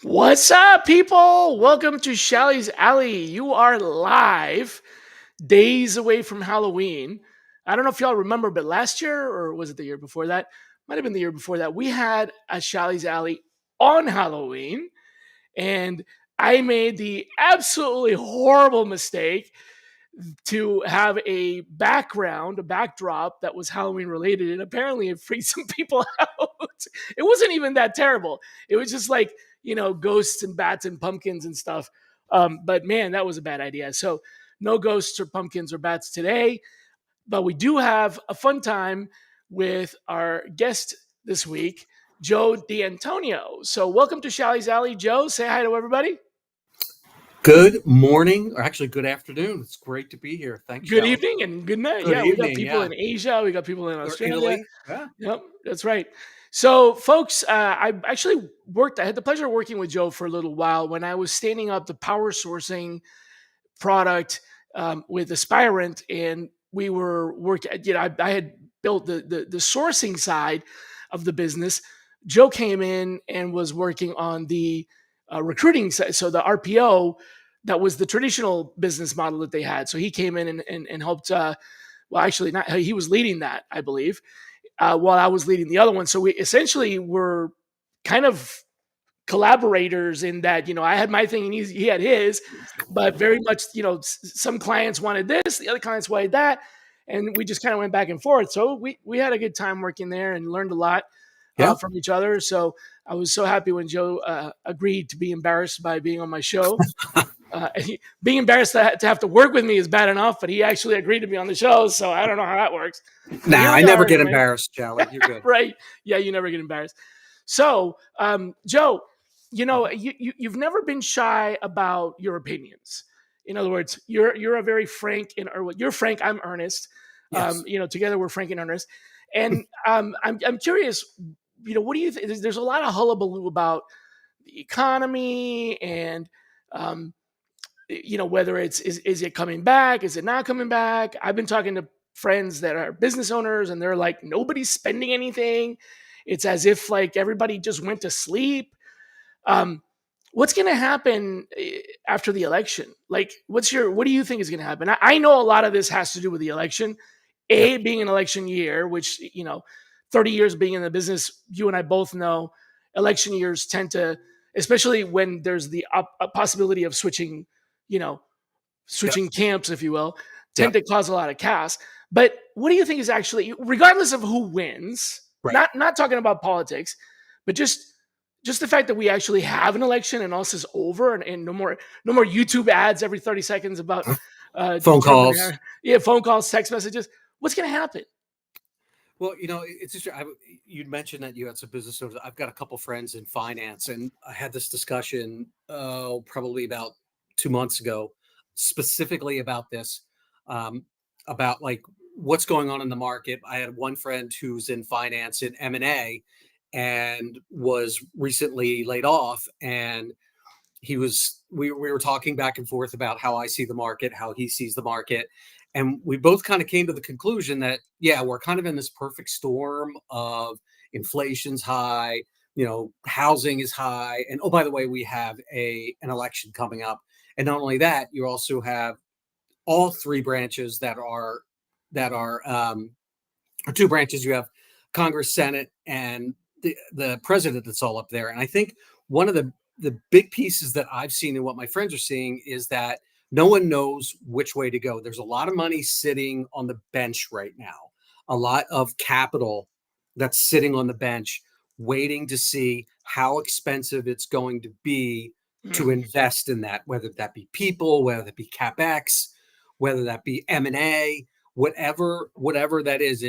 What's up, people? Welcome to Shally's Alley. You are live, days away from Halloween. I don't know if y'all remember, but last year, or was it the year before that? Might have been the year before that. We had a Shally's Alley on Halloween, and I made the absolutely horrible mistake to have a backdrop that was Halloween related, and apparently it freaked some people out. It wasn't even that terrible. It was just like, ghosts and bats and pumpkins and stuff. But man, that was a bad idea. So no ghosts or pumpkins or bats today, but we do have a fun time with our guest this week, Joe D'Antonio. So welcome to Shally's Alley. Joe, say hi to everybody. Good morning, or actually good afternoon. It's great to be here. Thanks, Good Shally. evening and good night. Good We got evening, people yeah. in Asia. We got people in Or Australia. Italy. Yeah. Yep, that's right. So, folks, I actually I had the pleasure of working with Joe for a little while when I was standing up the power sourcing product with Aspirant, and we were working. I had built the sourcing side of the business. Joe came in and was working on the recruiting side, so the RPO. That was the traditional business model that they had. So he came in and helped. Well, actually, not. He was leading that, I believe, while I was leading the other one. So we essentially were kind of collaborators in that, I had my thing and he had his, but very much, some clients wanted this, the other clients wanted that. And we just kind of went back and forth. So we had a good time working there and learned a lot from each other. So I was so happy when Joe agreed to be embarrassed by being on my show. Being embarrassed to have to work with me is bad enough, but he actually agreed to be on the show. So I don't know how that works. Nah, I never get embarrassed, Shally. You're good. Right. Yeah, you never get embarrassed. So, Joe, you've never been shy about your opinions. In other words, you're a very frank you're frank. I'm earnest. Yes. Together we're frank and earnest. And I'm curious. What do you think? There's a lot of hullabaloo about the economy and whether is it coming back? Is it not coming back? I've been talking to friends that are business owners, and they're like, nobody's spending anything. It's as if like everybody just went to sleep. What's going to happen after the election? Like, what do you think is going to happen? I know a lot of this has to do with the election, being an election year, which, 30 years being in the business, you and I both know election years tend to, especially when there's the possibility of switching camps, if you will, tend to cause a lot of chaos. But what do you think is actually, regardless of who wins, not talking about politics, but just the fact that we actually have an election and all this is over, and no more YouTube ads every 30 seconds about phone calls. Phone calls, text messages. What's going to happen? Well, it's just, you'd mentioned that you had some business owners. I've got a couple friends in finance, and I had this discussion probably about 2 months ago, specifically about this, about like what's going on in the market. I had one friend who's in finance in M&A and was recently laid off, and we were talking back and forth about how I see the market, how he sees the market. And we both kind of came to the conclusion that, we're kind of in this perfect storm of inflation's high, housing is high. And oh, by the way, we have an election coming up. And not only that, you also have all three branches that are or two branches. You have Congress, Senate, and the president that's all up there. And I think one of the big pieces that I've seen and what my friends are seeing is that no one knows which way to go. There's a lot of money sitting on the bench right now, a lot of capital that's sitting on the bench, waiting to see how expensive it's going to be to invest in that, whether that be people, whether that be CapEx, whether that be M&A, whatever that is.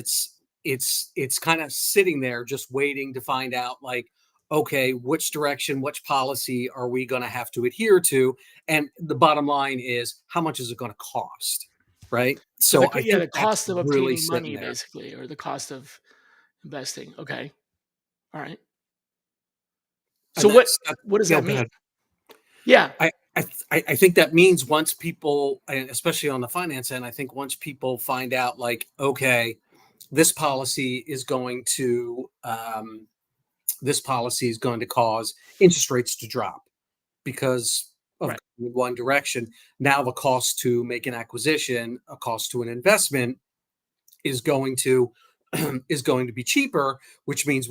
It's kind of sitting there just waiting to find out, like, okay, which direction, which policy are we going to have to adhere to? And the bottom line is, how much is it going to cost? Right. So So I think the that's cost of really obtaining sitting money, there. basically, or the cost of investing. Okay. All right. So And that's what does you know, that go mean? ahead. Yeah. I think that means once people, and especially on the finance end, I think once people find out, like, okay, this policy is going to this policy is going to cause interest rates to drop because of Right. one direction. Now the cost to make an acquisition, a cost to an investment, is going to is going to be cheaper, which means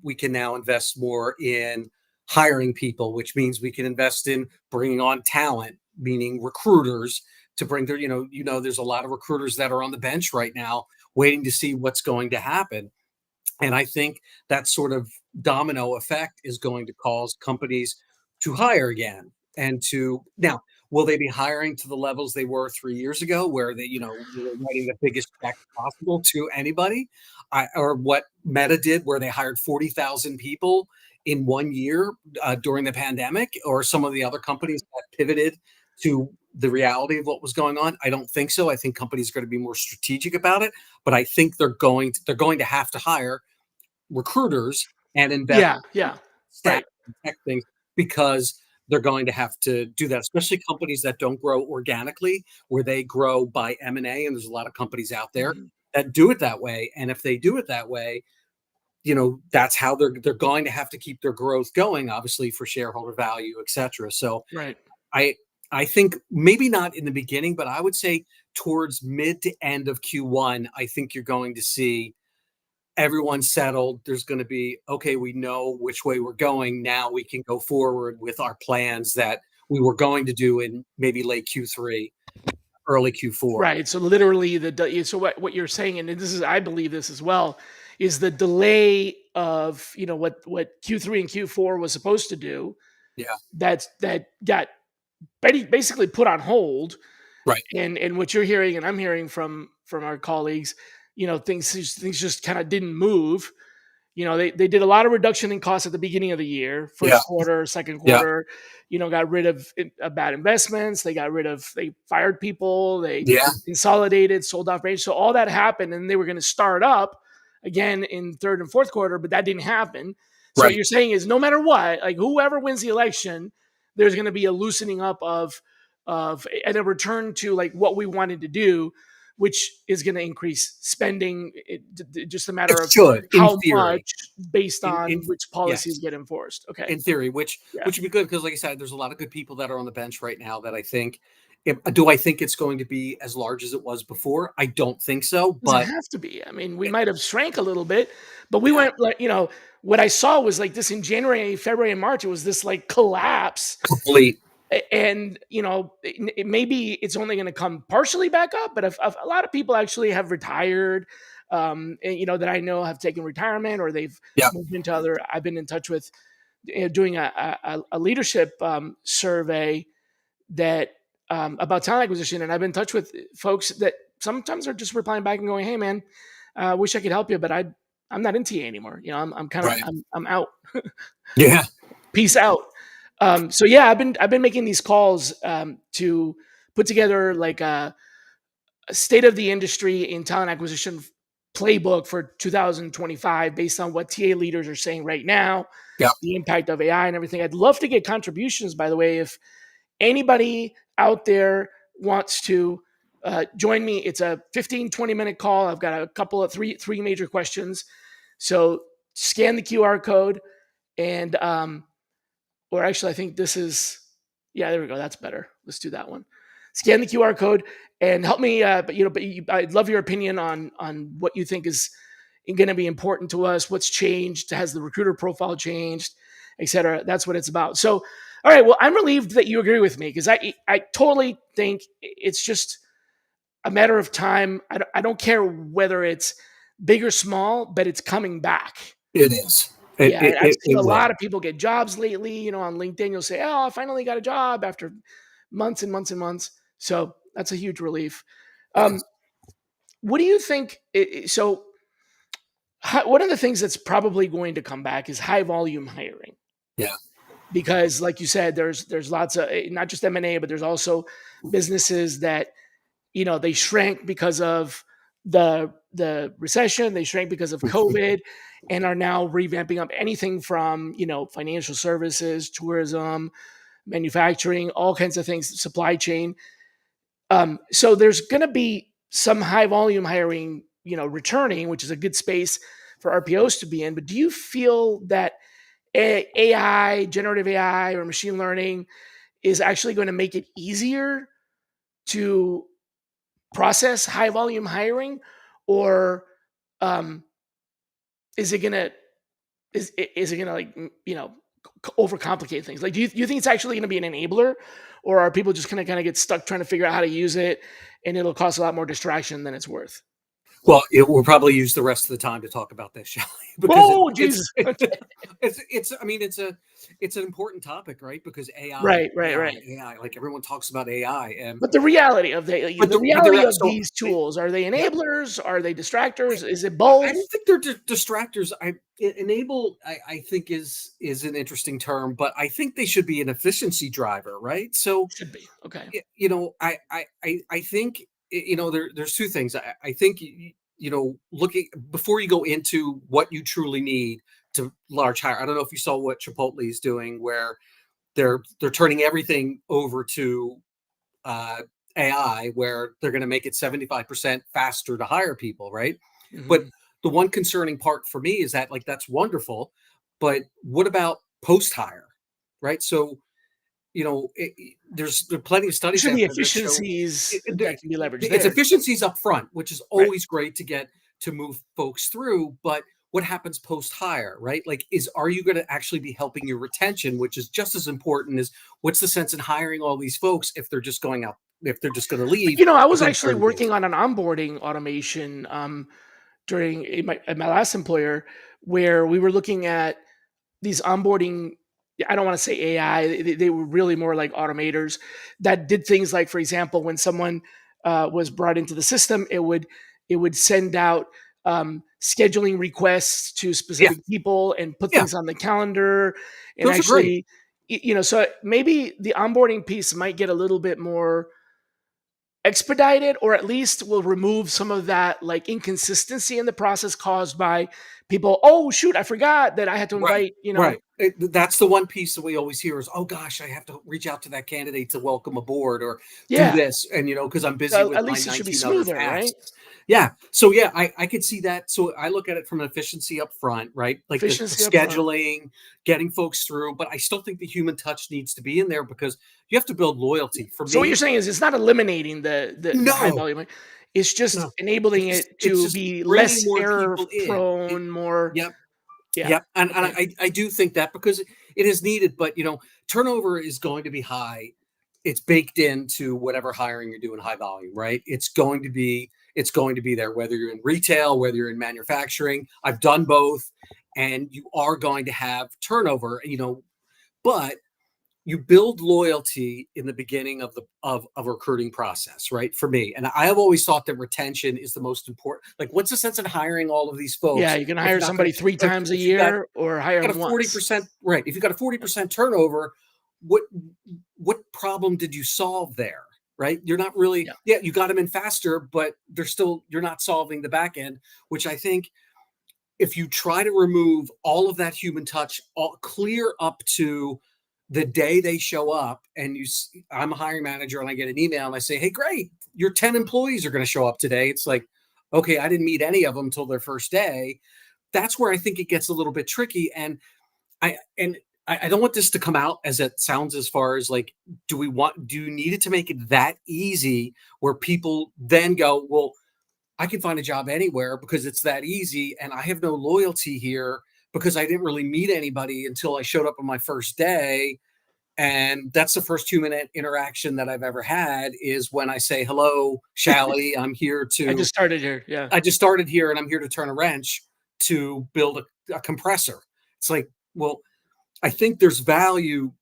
we can now invest more in hiring people, which means we can invest in bringing on talent, meaning recruiters to bring their, there's a lot of recruiters that are on the bench right now waiting to see what's going to happen. And I think that sort of domino effect is going to cause companies to hire again. And to now, will they be hiring to the levels they were 3 years ago, where they were writing the biggest check possible to anybody, or what Meta did, where they hired 40,000 people in 1 year during the pandemic, or some of the other companies that pivoted to the reality of what was going on? I don't think so. I think companies are going to be more strategic about it, but I think they're going to have to hire recruiters and invest Yeah. in Yeah. staff Right. and tech things, because they're going to have to do that, especially companies that don't grow organically, where they grow by M&A. And there's a lot of companies out there Mhm. that do it that way. And if they do it that way, that's how they're going to have to keep their growth going, obviously, for shareholder value, et cetera. So Right. I I think maybe not in the beginning, but I would say towards mid to end of Q1, I think you're going to see everyone's settled. There's going to be, okay, we know which way we're going. Now we can go forward with our plans that we were going to do in maybe late Q3, early Q4. Right. So literally so what you're saying, and this is, I believe this as well, is the delay of, what Q3 and Q4 was supposed to do, Yeah. that got basically put on hold. Right. And what you're hearing and I'm hearing from our colleagues, things just kind of didn't move. They did a lot of reduction in costs at the beginning of the year, Yeah. first quarter, second Yeah. quarter, got rid of bad investments. They fired people, they Yeah. consolidated, sold off range. So all that happened, and they were going to start up again in third and fourth quarter, but that didn't happen. So what Right. you're saying is, no matter what, like whoever wins the election, there's going to be a loosening up of and a return to like what we wanted to do, which is going to increase spending. Just a It matter of should, in how theory. much, based In on which policies Yes, get enforced. Okay. in theory, which Yeah. which would be good, because, like I said, there's a lot of good people that are on the bench right now that I think. Do I think it's going to be as large as it was before? I don't think so, Doesn't but have to be. I mean, we might have shrank a little bit, but we yeah, went like, what I saw was like this in January, February, and March. It was this like collapse. complete. And maybe it's only going to come partially back up, but if a lot of people actually have retired, and, that I know have taken retirement, or they've Yeah. moved into other. I've been in touch with, doing a leadership survey that, about talent acquisition, and I've been in touch with folks that sometimes are just replying back and going, "Hey, man, wish I could help you, but I'm not into you anymore. I'm kind of Right. I'm out. Yeah. Peace out." So yeah, I've been making these calls, to put together like a state of the industry in talent acquisition playbook for 2025, based on what TA leaders are saying right now, Yeah. the impact of AI and everything. I'd love to get contributions, by the way, if anybody out there wants to join me. It's a 15-20 minute call. I've got a couple of three major questions. So scan the QR code, and or actually, I think this is, yeah, there we go. That's better. Let's do that one. Scan the QR code and help me. I'd love your opinion on what you think is going to be important to us. What's changed? Has the recruiter profile changed, et cetera? That's what it's about. So, all right. Well, I'm relieved that you agree with me, because I totally think it's just a matter of time. I don't care whether it's big or small, but it's coming back. It is. It Yeah, it and I've it, seen it a will. lot of people get jobs lately. On LinkedIn, you'll say, "Oh, I finally got a job after months and months and months." So that's a huge relief. It Um, is. what do you think? So One of the things that's probably going to come back is high volume hiring, Yeah. because like you said, there's lots of not just M&A, but there's also businesses that, they shrank because of the recession, they shrank because of COVID, and are now revamping up anything from, financial services, tourism, manufacturing, all kinds of things, supply chain. So there's going to be some high volume hiring, returning, which is a good space for RPOs to be in. But do you feel that AI, generative AI, or machine learning is actually going to make it easier to process high volume hiring, or um, is it gonna is it gonna like overcomplicate things? Like, do you think it's actually gonna be an enabler, or are people just gonna kind of get stuck trying to figure out how to use it, and it'll cause a lot more distraction than it's worth? Well, we'll probably use the rest of the time to talk about this, Shally, because Oh, Jesus. I mean, it's an important topic, right? Because Right, right, right. AI, like everyone talks about AI, and But the reality of but the they're reality of so these tools, are they yeah. enablers? Are they I, distractors? Is it I both? don't think they're distractors. Enable, I think is an interesting term, but I think they should be an efficiency driver, right? So Should be. Okay. I think there's two things. I think looking before you go into what you truly need to large hire. I don't know if you saw what Chipotle is doing, where they're turning everything over to uh, AI, where they're going to make it 75% faster to hire people, right? But Mhm. the one concerning part for me is that, like, that's wonderful, but what about post hire, right? So there's plenty of There studies should out be there that show efficiencies that can be leveraged it's there. efficiencies up front, which is Right. always great to get to move folks through. But what happens post hire, right? Like, are you going to actually be helping your retention, which is just as important as what's the sense in hiring all these folks if they're just going out, if they're just going to But, leave I was within actually 30 days? working on an onboarding automation, during at my last employer, where we were looking at these onboarding. I don't want to say AI. They were really more like automators that did things like, for example, when someone was brought into the system, it would send out scheduling requests to Yeah, specific people and put yeah, things on the calendar, and those are great. actually, so maybe the onboarding piece might get a little bit more expedited, or at least will remove some of that like inconsistency in the process caused by people, oh shoot, I forgot that I had to Right, invite, right. That's the one piece that we always hear is, "Oh gosh, I have to reach out to that candidate to welcome aboard or do yeah. this," and because I'm busy So with at my least it should be 19 other smoother, right? tasks. Yeah. So yeah, I could see that. So I look at it from an efficiency up front, right? Like the Efficiency up front. scheduling, getting folks through, but I still think the human touch needs to be in there because you have to build Yeah. loyalty. For So what you're me, saying is it's not eliminating the high no, volume. It's just no. enabling it It's to just be bringing less more error people in. prone, more. Yep. Yeah. Yep, and Okay. I do think that because it is needed, but turnover is going to be high. It's baked into whatever hiring you're doing, high volume, right? It's going to be there, whether you're in retail, whether you're in manufacturing. I've done both, and you are going to have turnover, but you build loyalty in the beginning of a recruiting process, right? For me, and I have always thought that retention is the most important. Like, what's the sense in hiring all of these Yeah, folks you can if hire you're not going somebody to, three like, times a if you got year or hire got a them forty once. percent right? If you got a forty Yeah. percent turnover, what what problem did you solve there? Right? You're not really. Yeah. Yeah, you got them in faster, but you're not solving the back end, which I think if you try to remove all of that human touch, all clear up to the day they show up, and I'm a hiring manager and I get an email and I say, hey, great, your 10 employees are going to show up today. It's like, okay, I didn't meet any of them until their first day. That's where I think it gets a little bit tricky. And I don't want this to come out as it sounds, as far as like, do you need it to make it that easy where people then go, well, I can find a job anywhere because it's that easy. And I have no loyalty here because I didn't really meet anybody until I showed up on my first day. And that's the first human interaction that I've ever had, is when I say, hello, Shally, I just started here. Yeah. I just started here and I'm here to turn a wrench to build a compressor. It's like, well, I think there's value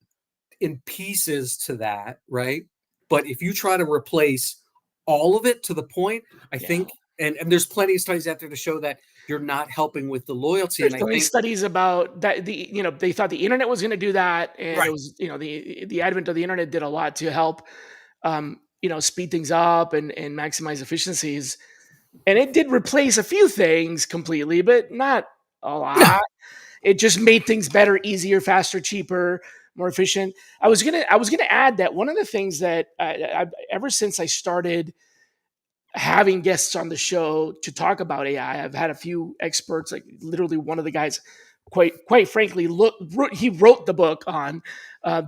in pieces to that, right? But if you try to replace all of it to the point, I Yeah. think And there's plenty of studies out there to show that you're not helping with the loyalty. There's And I so many think studies about that. They thought the internet was going to do that, and it right, was, the advent of the internet did a lot to help, speed things up and maximize efficiencies. And it did replace a few things completely, but not a no, lot. It just made things better, easier, faster, cheaper, more efficient. I was gonna add that one of the things that ever since I started having guests on the show to talk about AI, I've had a few experts, like literally one of the guys, quite frankly, he wrote the book on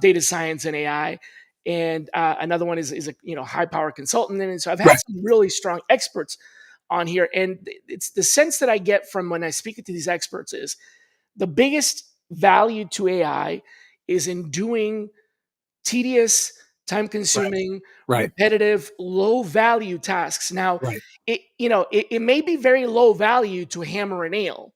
data science and AI, and another one is a high power consultant. And so I've had right, some really strong experts on here, and it's the sense that I get from when I speak to these experts is the biggest value to AI is in doing tedious, time right, consuming, right, repetitive, low value tasks. Now, right, it may be very low value to hammer a nail,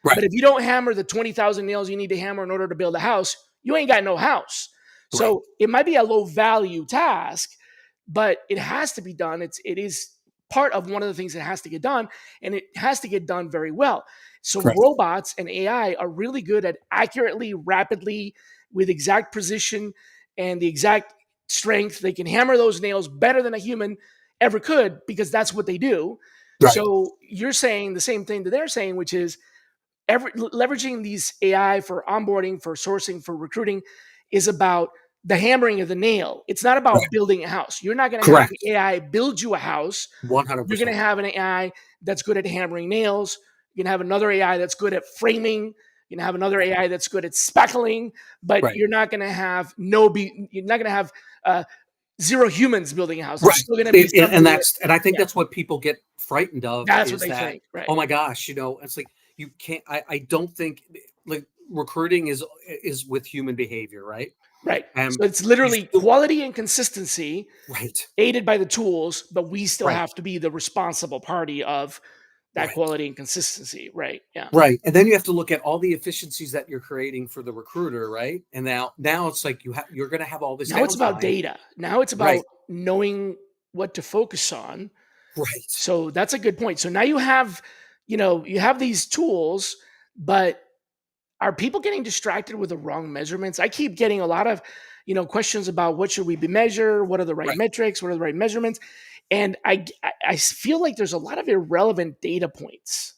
but right, if you don't hammer the 20,000 nails you need to hammer in order to build a house, you ain't got no house. right, So it might be a low value task, but it has to be done. It is part of one of the things that has to get done, and it has to get done very well. So correct, robots and AI are really good at accurately, rapidly, with exact precision and the exact strength. They can hammer those nails better than a human ever could because that's what they do. right, So you're saying the same thing that they're saying, which is leveraging these AI for onboarding, for sourcing, for recruiting is about the hammering of the nail. It's not about right, building a house. You're not going to have correct, the AI build you a house. You're going to 100%, have an AI that's good at hammering nails. You're going to have another AI that's good at framing. You're going to have another AI that's good at speckling, but right, you're not going to have no be. You're not going to have zero humans building a house. There's right. still going to be And somebody that, I think yeah, that's what people get frightened of that's what is they that, think, right? oh my gosh, it's like you can't. I don't think like recruiting is with human behavior, right? Right. And So it's you literally still quality and consistency right, aided by the tools, but we still right, have to be the responsible party of that right. quality and consistency. Right. Yeah. Right, and then you have to look at all the efficiencies that you're creating for the recruiter, right? And now it's like you're gonna have all this Now it's about downtime. data. Now it's Right, about knowing what to focus on. right, So that's a good point. So now you have these tools, but are people getting distracted with the wrong measurements? I keep getting a lot of, questions about what should we be measure? What are the right right. metrics? What are the right measurements? And I feel like there's a lot of irrelevant data points.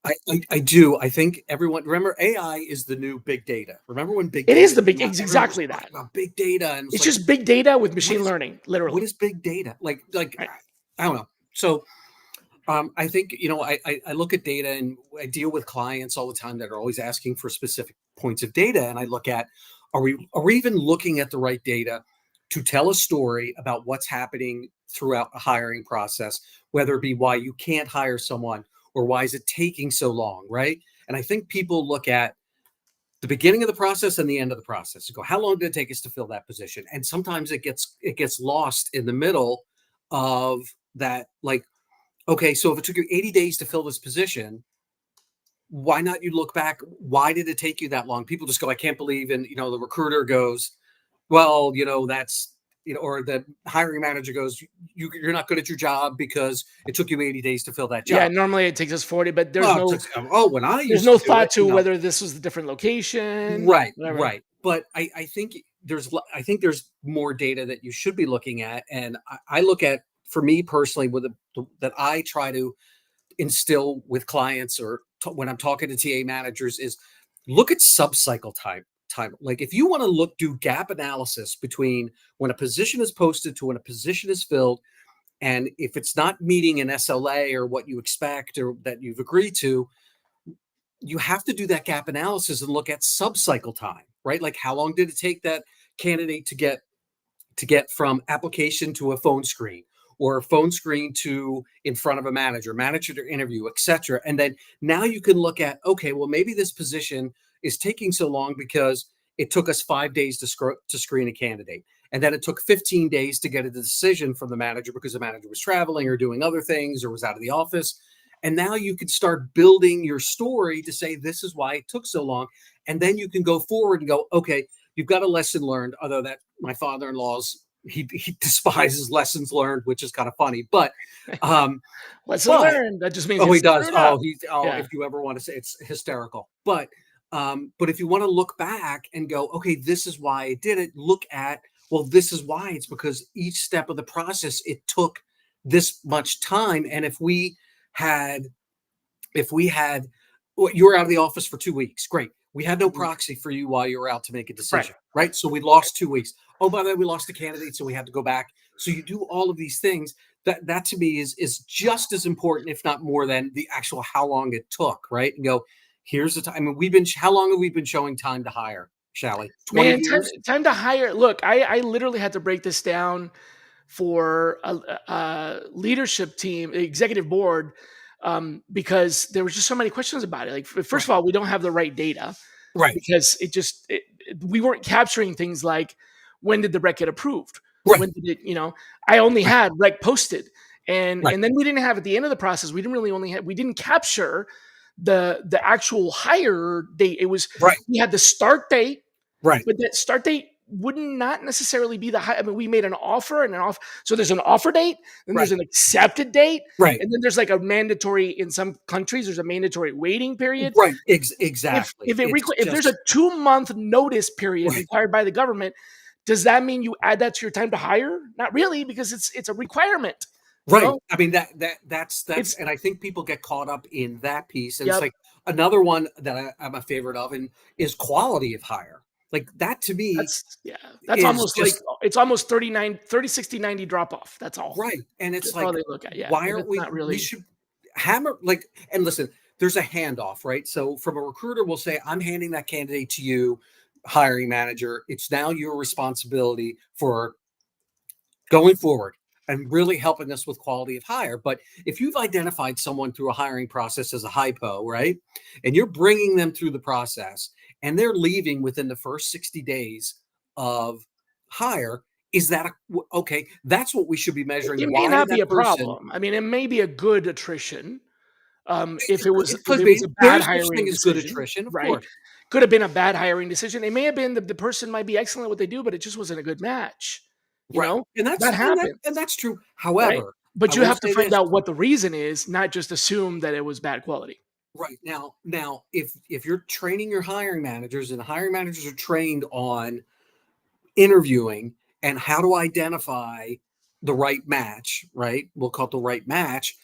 I do. I think everyone remember AI is the new big data. Remember when big It is data the big, came out? it's Everyone was exactly talking that. about big data, and it's It's like, just big data with what machine is learning, what literally. is big data? Like Right. I don't know. So I think I look at data and I deal with clients all the time that are always asking for specific points of data, and I look at are we even looking at the right data to tell a story about what's happening throughout a hiring process, whether it be why you can't hire someone or why is it taking so long, right? And I think people look at the beginning of the process and the end of the process and go, how long did it take us to fill that position? And sometimes it gets lost in the middle of that, like, okay, so if it took you 80 days to fill this position, why not you look back? Why did it take you that long? People just go, I can't believe, and the recruiter goes, well, that's or the hiring manager goes, you're not good at your job because it took you 80 days to fill that Yeah, job. normally it takes us 40, but Well, oh, when I there's used no to do thought it, to whether this was a different location, right, whatever. right. But I think there's more data that you should be looking at, and I look at, for me personally, that I try to instill with clients or when I'm talking to TA managers is look at sub-cycle time. Like if you want to do gap analysis between when a position is posted to when a position is filled, and if it's not meeting an SLA or what you expect or that you've agreed to, you have to do that gap analysis and look at sub-cycle time, right? Like how long did it take that candidate to get from application to a phone screen or a phone screen to in front of a manager to interview, etc. And then now you can look at, okay, well, maybe this position is taking so long because it took us 5 days to screen a candidate. And then it took 15 days to get a decision from the manager because the manager was traveling or doing other things or was out of the office. And now you can start building your story to say, this is why it took so long. And then you can go forward and go, okay, you've got a lesson learned, although that my father-in-law's he despises lessons learned, which is kind of funny. Um, Lesson but learned. That just means oh, you he does. screwed up. Oh, Yeah. if you ever want to say, it's hysterical. But if you want to look back and go, okay, this is why I did it. Look at, well, this is why. It's because each step of the process, it took this much time. And had if we had well, you were out of the office for 2 weeks, great. We had no Mhm. proxy for you while you were out to make a Right. decision, right? So we lost 2 weeks. Oh, by the way, we lost a candidate, so we had to go back. So you do all of these things. That to me is just as important, if not more, than the actual how long it took, right? And go, here's the time. I mean, how long have we been showing time to hire, Shally? 20 Man, time years? time to hire. Look, I literally had to break this down for a leadership team, executive board, because there was just so many questions about it. Like, first Right, of all, we don't have the right data right, because we weren't capturing things like when did the rec get approved, right, when did it, I only right, had rec posted, and right, and then we didn't have at the end of the process. We didn't capture the actual hire date. It was right, we had the start date, right, but that start date would not necessarily be the high. I mean, we made an offer and an off. So there's an offer date, then there's right, an accepted date, right, and then there's like a mandatory. In some countries, there's a mandatory waiting period. right. If Exactly. if it It's if there's a just 2-month notice period right. required by the government, does that mean you add that to your time to hire? Not really, because it's a requirement. You Right. know, I mean that's it's and I think people get caught up in that piece. And it's yep. like another one that I'm a favorite of and is quality of hire. Like that to me That's yeah. That's is almost like just it's almost 39, 30, 60, 90 drop off. That's all. right. And it's That's all like, they look at. Yeah, why and aren't it's not we really. should hammer like and listen, there's a handoff, right? So from a recruiter will say, I'm handing that candidate to you, hiring manager. It's now your responsibility for going forward and really helping us with quality of hire. But if you've identified someone through a hiring process as a hypo, right, and you're bringing them through the process and they're leaving within the first 60 days of hire, is that okay? That's what we should be measuring. It may Why did not be that a person? problem. I mean, it may be a good attrition. If It if could it was be. a There bad is such thing hiring as good decision, attrition, of right? course. Could have been a bad hiring decision. It may have been the person might be excellent at what they do, but it just wasn't a good match. You Right. know, And that and happens, that's true. right? However, I But you will have to say find this. out what the reason is, not just assume that it was bad quality. Right. Now, if you're training your hiring managers and the hiring managers are trained on interviewing and how to identify the right match, right? We'll call it the right match.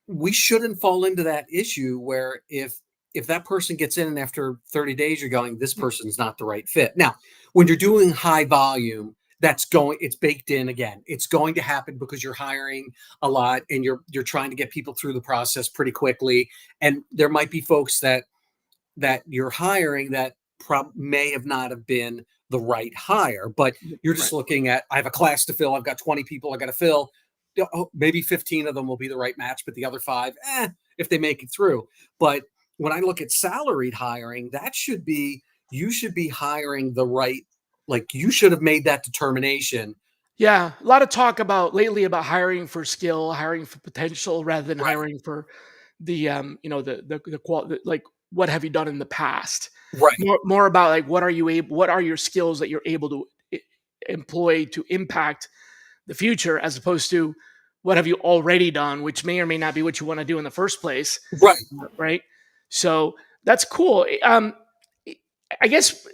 We shouldn't fall into that issue where if that person gets in and after 30 days you're going, this person's not the right fit. Now, when you're doing high volume, it's baked in again. It's going to happen because you're hiring a lot and you're trying to get people through the process pretty quickly. And there might be folks that you're hiring that may have not have been the right hire, but you're just Right. looking at, I have a class to fill. I've got 20 people I got to fill. Oh, maybe 15 of them will be the right match, but the other five, if they make it through. But when I look at salaried hiring, you should be hiring the right, like you should have made that determination. Yeah, a lot of talk about lately about hiring for skill, hiring for potential, rather than Right. hiring for like what have you done in the past. Right. More about like what are your skills that you're able to employ to impact the future, as opposed to what have you already done, which may or may not be what you want to do in the first place, Right. right? So that's cool. I guess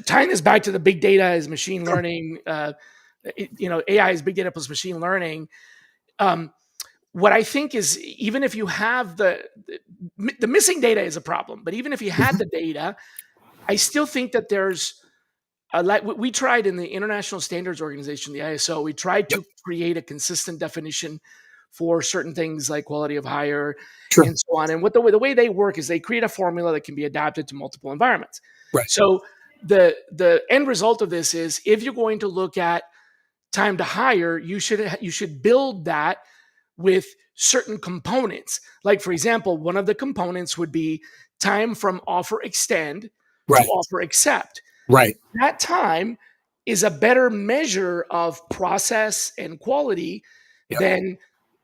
tying this back to the big data as machine Sure. learning, AI is big data plus machine learning. Um, what I think is, even if you have the missing data is a problem, but even if you had Mhm. the data, I still think that there's like we tried in the International Standards Organization, the ISO, we tried Yep. to create a consistent definition for certain things like quality of hire Sure. and so on. And what the way they work is they create a formula that can be adapted to multiple environments. Right. So the end result of this is, if you're going to look at time to hire, you should build that with certain components. Like, for example, one of the components would be time from offer extend to Right. offer accept. Right. That time is a better measure of process and quality Yep. than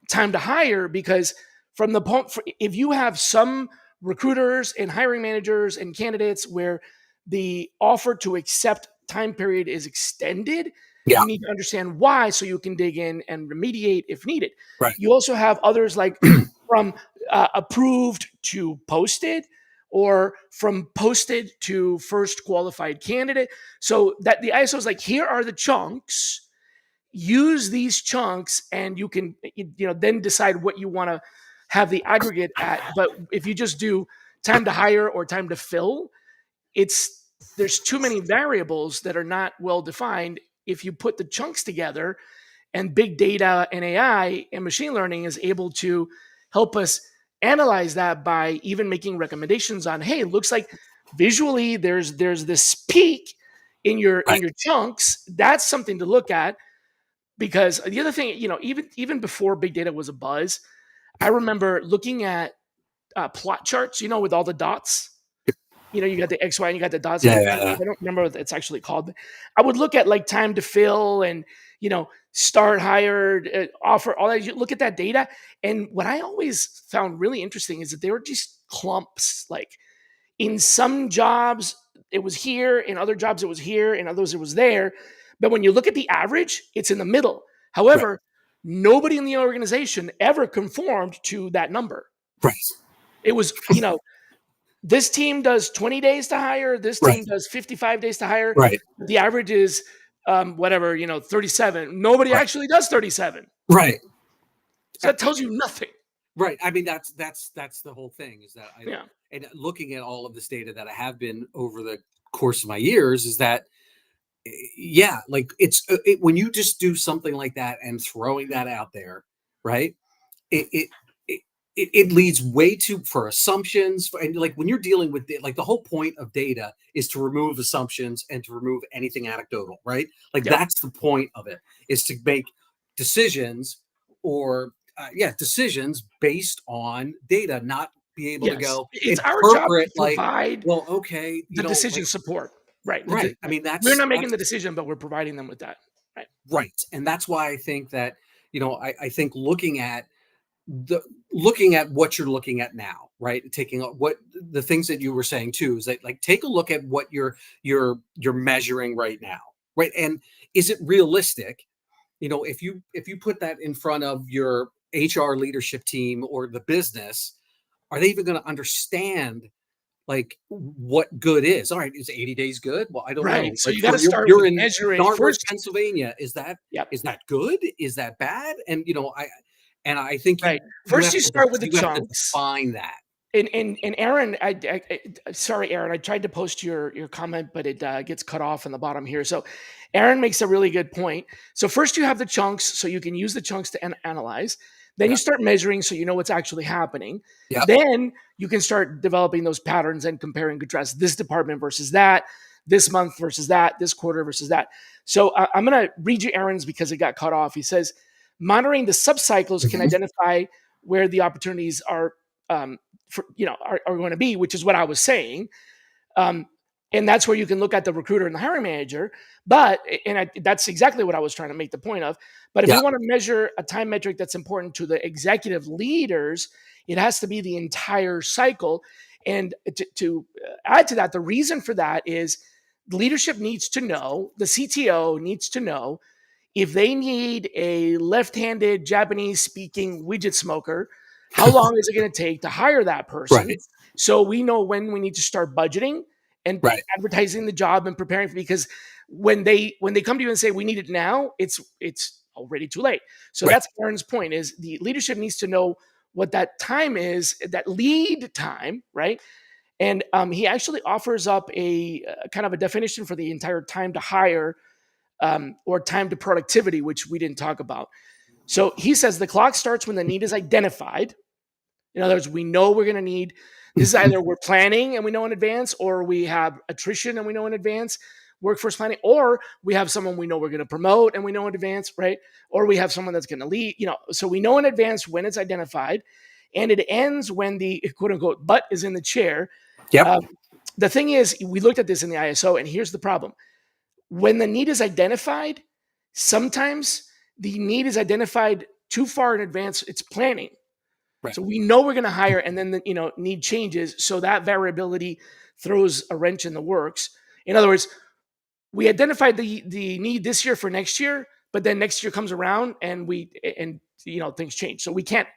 time to hire, because from the point, if you have some recruiters and hiring managers and candidates where the offer to accept time period is extended, Yeah. you need to understand why so you can dig in and remediate if needed. Right. You also have others like from approved to posted, or from posted to first qualified candidate. So that the ISO is like, here are the chunks, use these chunks, and you can then decide what you want to have the aggregate at. But if you just do time to hire or time to fill, it's there's too many variables that are not well defined. If you put the chunks together, and big data and AI and machine learning is able to help us analyze that by even making recommendations on, hey, it looks like visually there's this peak in Right. your chunks. That's something to look at. Because the other thing, even before big data was a buzz, I remember looking at plot charts, with all the dots. You got the X, Y, and you got the dots. Yeah. I Yeah. don't remember what it's actually called. But I would look at like time to fill and start hired, offer, all that. You look at that data, and what I always found really interesting is that they were just clumps. Like in some jobs it was here, in other jobs it was here, in others it was there. But when you look at the average, it's in the middle. Right. However, nobody in the organization ever conformed to that number. Right. It was, this team does 20 days to hire, this Right. team does 55 days to hire. Right. The average is whatever, 37. Nobody Right. actually does 37. Right. So that tells you nothing. Right. I mean, that's the whole thing, is that I Yeah. and looking at all of this data that I have been over the course of my years, is that yeah, like when you just do something like that and throwing that out there, right? It it it, it leads way too for assumptions, and like when you're dealing with like the whole point of data is to remove assumptions and to remove anything anecdotal, right? Like Yep. that's the point of it, is to make decisions, or decisions based on data, not be able to Yes. go It's our job to interpret like, provide well, okay, the decision like, support. Right. right. I Right. mean, We're not making that's the decision, but we're providing them with that. Right. right. And that's why I think that, I think the looking at what you're looking at now, right? Taking what the things that you were saying too, is that, like, take a look at what you're measuring right now, right? And is it realistic? If you put that in front of your HR leadership team or the business, are they even going to understand like what good is? All right, is 80 days good? Well, I don't Right. know. So Like, you got for to start you're with in measuring Dartmouth, first. Pennsylvania. Is that Yep. is that good? Is that bad? And I think Right. you First, have you to start with the you have to chunks. define that. And Aaron, sorry, Aaron, I tried to post your comment, but it gets cut off in the bottom here. So, Aaron makes a really good point. So first, you have the chunks, so you can use the chunks to analyze. Then you Yeah. start measuring, so you know what's actually happening. Yeah. Then you can start developing those patterns and compare and contrast this department versus that, this month versus that, this quarter versus that. So I'm going to read you Aaron's because it got cut off. He says, monitoring the subcycles can Mhm. identify where the opportunities are are going to be, which is what I was saying. Um, and that's where you can look at the recruiter and the hiring manager. But that's exactly what I was trying to make the point of. But if we Yeah. want to measure a time metric that's important to the executive leaders, it has to be the entire cycle. And to add to that, the reason for that is leadership needs to know, the CTO needs to know if they need a left-handed Japanese speaking widget smoker, how long is it going to take to hire that person? Right. So we know when we need to start budgeting and Right. advertising the job and preparing for, because when they come to you and say we need it now, it's already too late. So Right. that's Aaron's point, is the leadership needs to know what that time is, that lead time, right? And he actually offers up a kind of a definition for the entire time to hire, or time to productivity, which we didn't talk about. So he says the clock starts when the need is identified. In other words, we know we're going to need this. Is Mhm. either we're planning and we know in advance, or we have attrition and we know in advance, workforce planning, or we have someone we know we're going to promote and we know in advance, right? Or we have someone that's going to lead, so we know in advance when it's identified, and it ends when the quote unquote butt is in the chair. Yep. Um, the thing is, we looked at this in the ISO, and here's the problem: when the need is identified, sometimes the need is identified too far in advance. It's planning. Right. So we know we're going to hire, and then the need changes. So that variability throws a wrench in the works. In other words, we identified the need this year for next year, but then next year comes around and things change. So we can't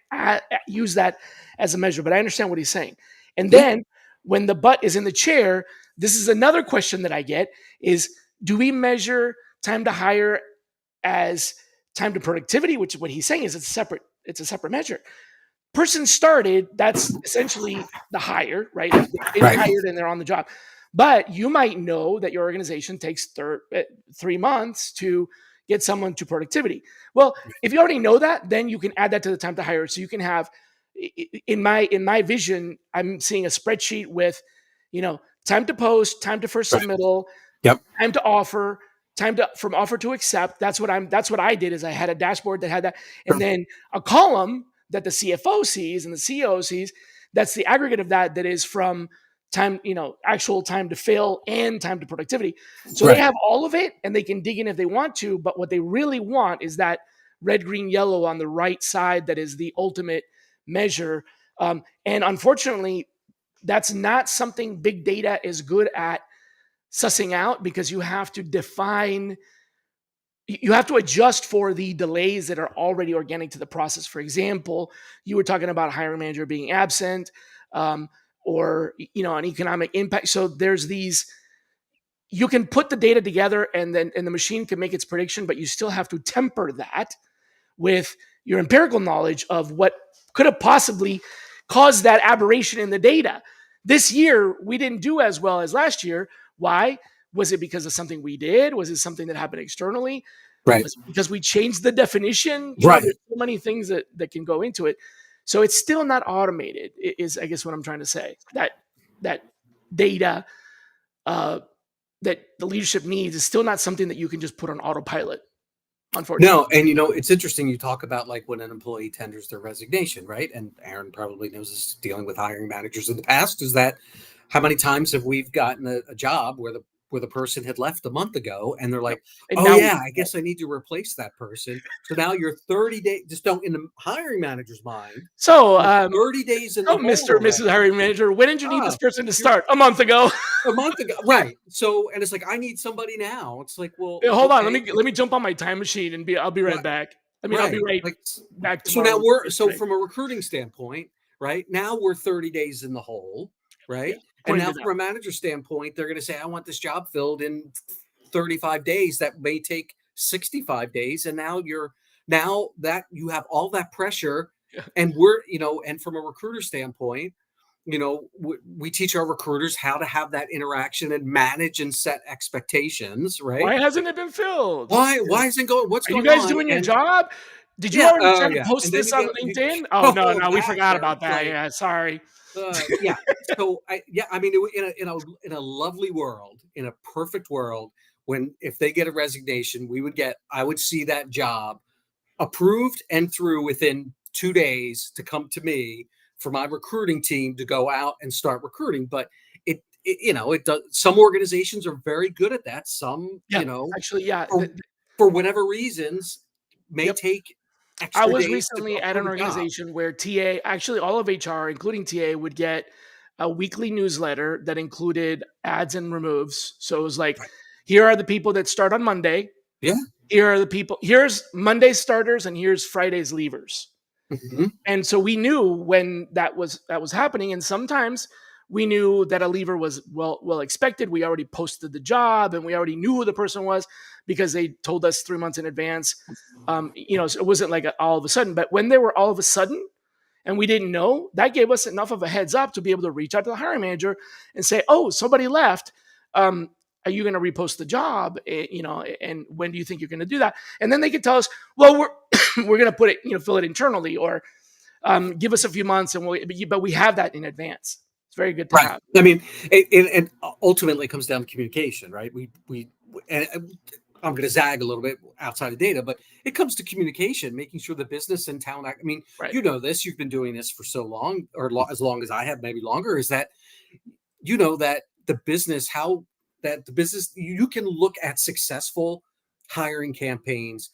use that as a measure. But I understand what he's saying. And Yeah, then when the butt is in the chair, this is another question that I get: is do we measure time to hire as time to productivity, which is what he's saying is it's a separate measure. Person started, that's essentially the hire, right? Like they've been right, hired and they're on the job. But you might know that your organization takes 3 months to get someone to productivity. Well, if you already know that, then you can add that to the time to hire. So you can have, in my vision, I'm seeing a spreadsheet with, time to post, time to first right. submittal, Yep, time to offer, time to from offer to accept. That's what I did is I had a dashboard that had that, and sure. then a column that the CFO sees and the CEO sees. That's the aggregate of that is from time, actual time to fail and time to productivity. So they Right. have all of it and they can dig in if they want to, but what they really want is that red, green, yellow on the right side that is the ultimate measure. And unfortunately, that's not something big data is good at sussing out, because you have to adjust for the delays that are already organic to the process. For example, you were talking about a hiring manager being absent, um, or an economic impact. So there's these. You can put the data together, and the machine can make its prediction, but you still have to temper that with your empirical knowledge of what could have possibly caused that aberration in the data. This year, we didn't do as well as last year. Why? Was it because of something we did? Was it something that happened externally? Right. Was it because we changed the definition? Right. There's so many things that can go into it. So it's still not automated, is I guess what I'm trying to say. That data uh, that the leadership needs is still not something that you can just put on autopilot, unfortunately. No, and it's interesting you talk about like when an employee tenders their resignation, right? And Aaron probably knows this dealing with hiring managers in the past, is that how many times have we gotten a job where the person had left a month ago and they're Yep. like, And "Oh now we yeah, I guess I need to replace that person." So now you're 30 days, just don't, in the hiring manager's mind, so you're 30 days in the hole Mr. and Mrs. already. Hiring Manager, when did you need this Ah, person to you're start? A month ago. a month ago. Right. So and it's like, I need somebody now. It's like, well, Yeah, hold on, let okay. me let me jump on my time machine and I'll be right back. I mean, I'll be Right. right Like, back so tomorrow now with we're, so yesterday. from a recruiting standpoint, right? Now we're 30 days in the hole, Yeah, right? And according now to them. from a manager standpoint, they're going to say, I want this job filled in 35 days. That may take 65 days. And now that you have all that pressure, and and from a recruiter standpoint, we teach our recruiters how to have that interaction and manage and set expectations, right? Why hasn't it been filled? Why isn't going, what's Are you going guys on? doing your And job? Did you yeah, already oh try to yeah, post and then this you on get LinkedIn? Oh no, oh, no, we that forgot where about it's that. like, Yeah, sorry. yeah. So I mean, in a lovely world, in a perfect world, when if they get a resignation, I would see that job approved and through within 2 days to come to me for my recruiting team to go out and start recruiting. But it does. Some organizations are very good at that. Some, Yeah, actually, yeah. for for whatever reasons, may Yep. take I extra was days to recently at approve an a job. organization where TA, actually all of HR, including TA, would get a weekly newsletter that included adds and removes. So it was like, Right. here are the people that start on Monday. Yeah. Here are the people. Here's Monday's starters and here's Friday's leavers. Mhm. And so we knew when that was happening. And sometimes we knew that a lever was well expected. We already posted the job and we already knew who the person was because they told us 3 months in advance. So it wasn't like all of a sudden. But when they were all of a sudden and we didn't know, that gave us enough of a heads up to be able to reach out to the hiring manager and say, "Oh, somebody left. Um, are you going to repost the job? And when do you think you're going to do that?" And then they could tell us, "Well, we're we're going to put it, fill it internally, or give us a few months, and but we have that in advance." It's very good to Right. have. I mean, and ultimately it comes down to communication, right? And I'm going to zag a little bit outside of data, but it comes to communication, making sure the business and talent. I mean, Right. this. You've been doing this for so long, or as long as I have, maybe longer. Is that that the business, you can look at successful hiring campaigns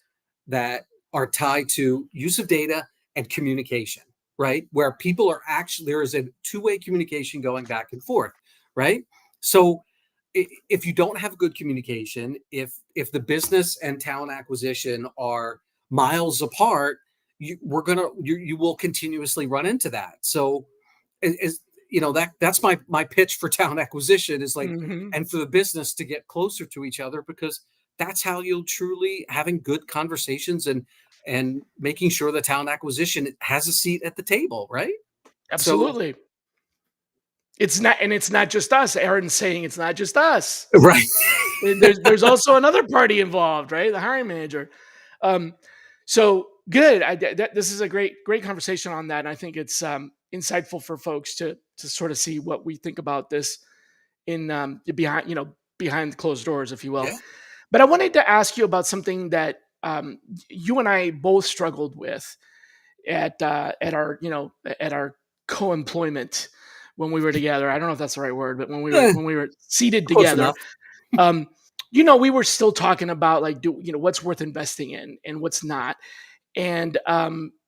that are tied to use of data and communication, right? Where people are actually, there is a two-way communication going back and forth, right? So if you don't have good communication, if the business and talent acquisition are miles apart, you will continuously run into that. So, is that's my pitch for talent acquisition is like, Hmm. and for the business to get closer to each other, because that's how you'll truly having good conversations and making sure the talent acquisition has a seat at the table, right? So, Absolutely. It's not just us. Aaron's saying it's not just us. right. And there's also another party involved, right? The hiring manager. Um, so good. This is a great conversation on that, and I think it's insightful for folks to sort of see what we think about this in behind closed doors, if you will. Yeah. But I wanted to ask you about something that you and I both struggled with at our at our co-employment when we were together. I don't know if that's the right word, but Eh, when we were seated close together, enough. um, we were still talking about like what's worth investing in and what's not, and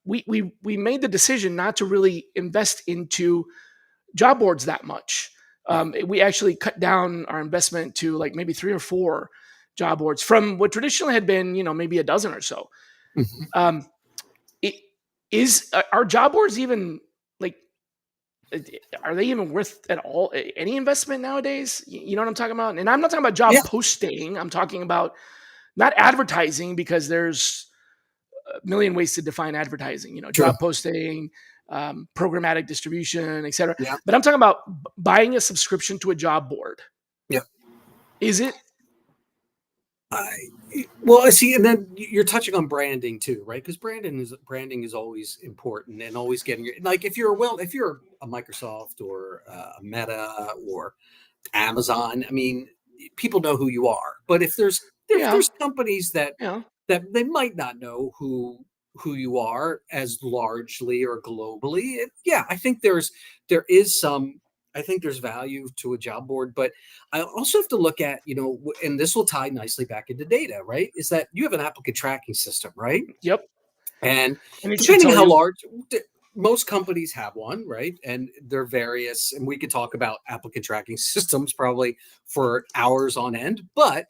we made the decision not to really invest into job boards that much. Right. We actually cut down our investment to like maybe three or four job boards from what traditionally had been maybe a dozen or so. Mhm. Um, it is are job boards even like uh, are they even worth at all any investment nowadays? You know what I'm talking about? And I'm not talking about Yeah. job posting. I'm talking about not advertising because there's a million ways to define advertising. True. Job posting, programmatic distribution, etc. Yeah. But I'm talking about buying a subscription to a job board. Yeah. Is it? I well, I see, and then you're touching on branding too, right? Because branding is always important, and always getting your like if you're a Microsoft or a Meta or Amazon, I mean, people know who you are. But if Yeah, there's companies yeah. that they might not know who you are as largely or globally. Yeah, there is some. I think there's value to a job board, but I also have to look at and this will tie nicely back into data, right? Is that you have an applicant tracking system, right? Yep. And And it should depending tell how you. large, most companies have one, right? And they're various, and we could talk about applicant tracking systems probably for hours on end, but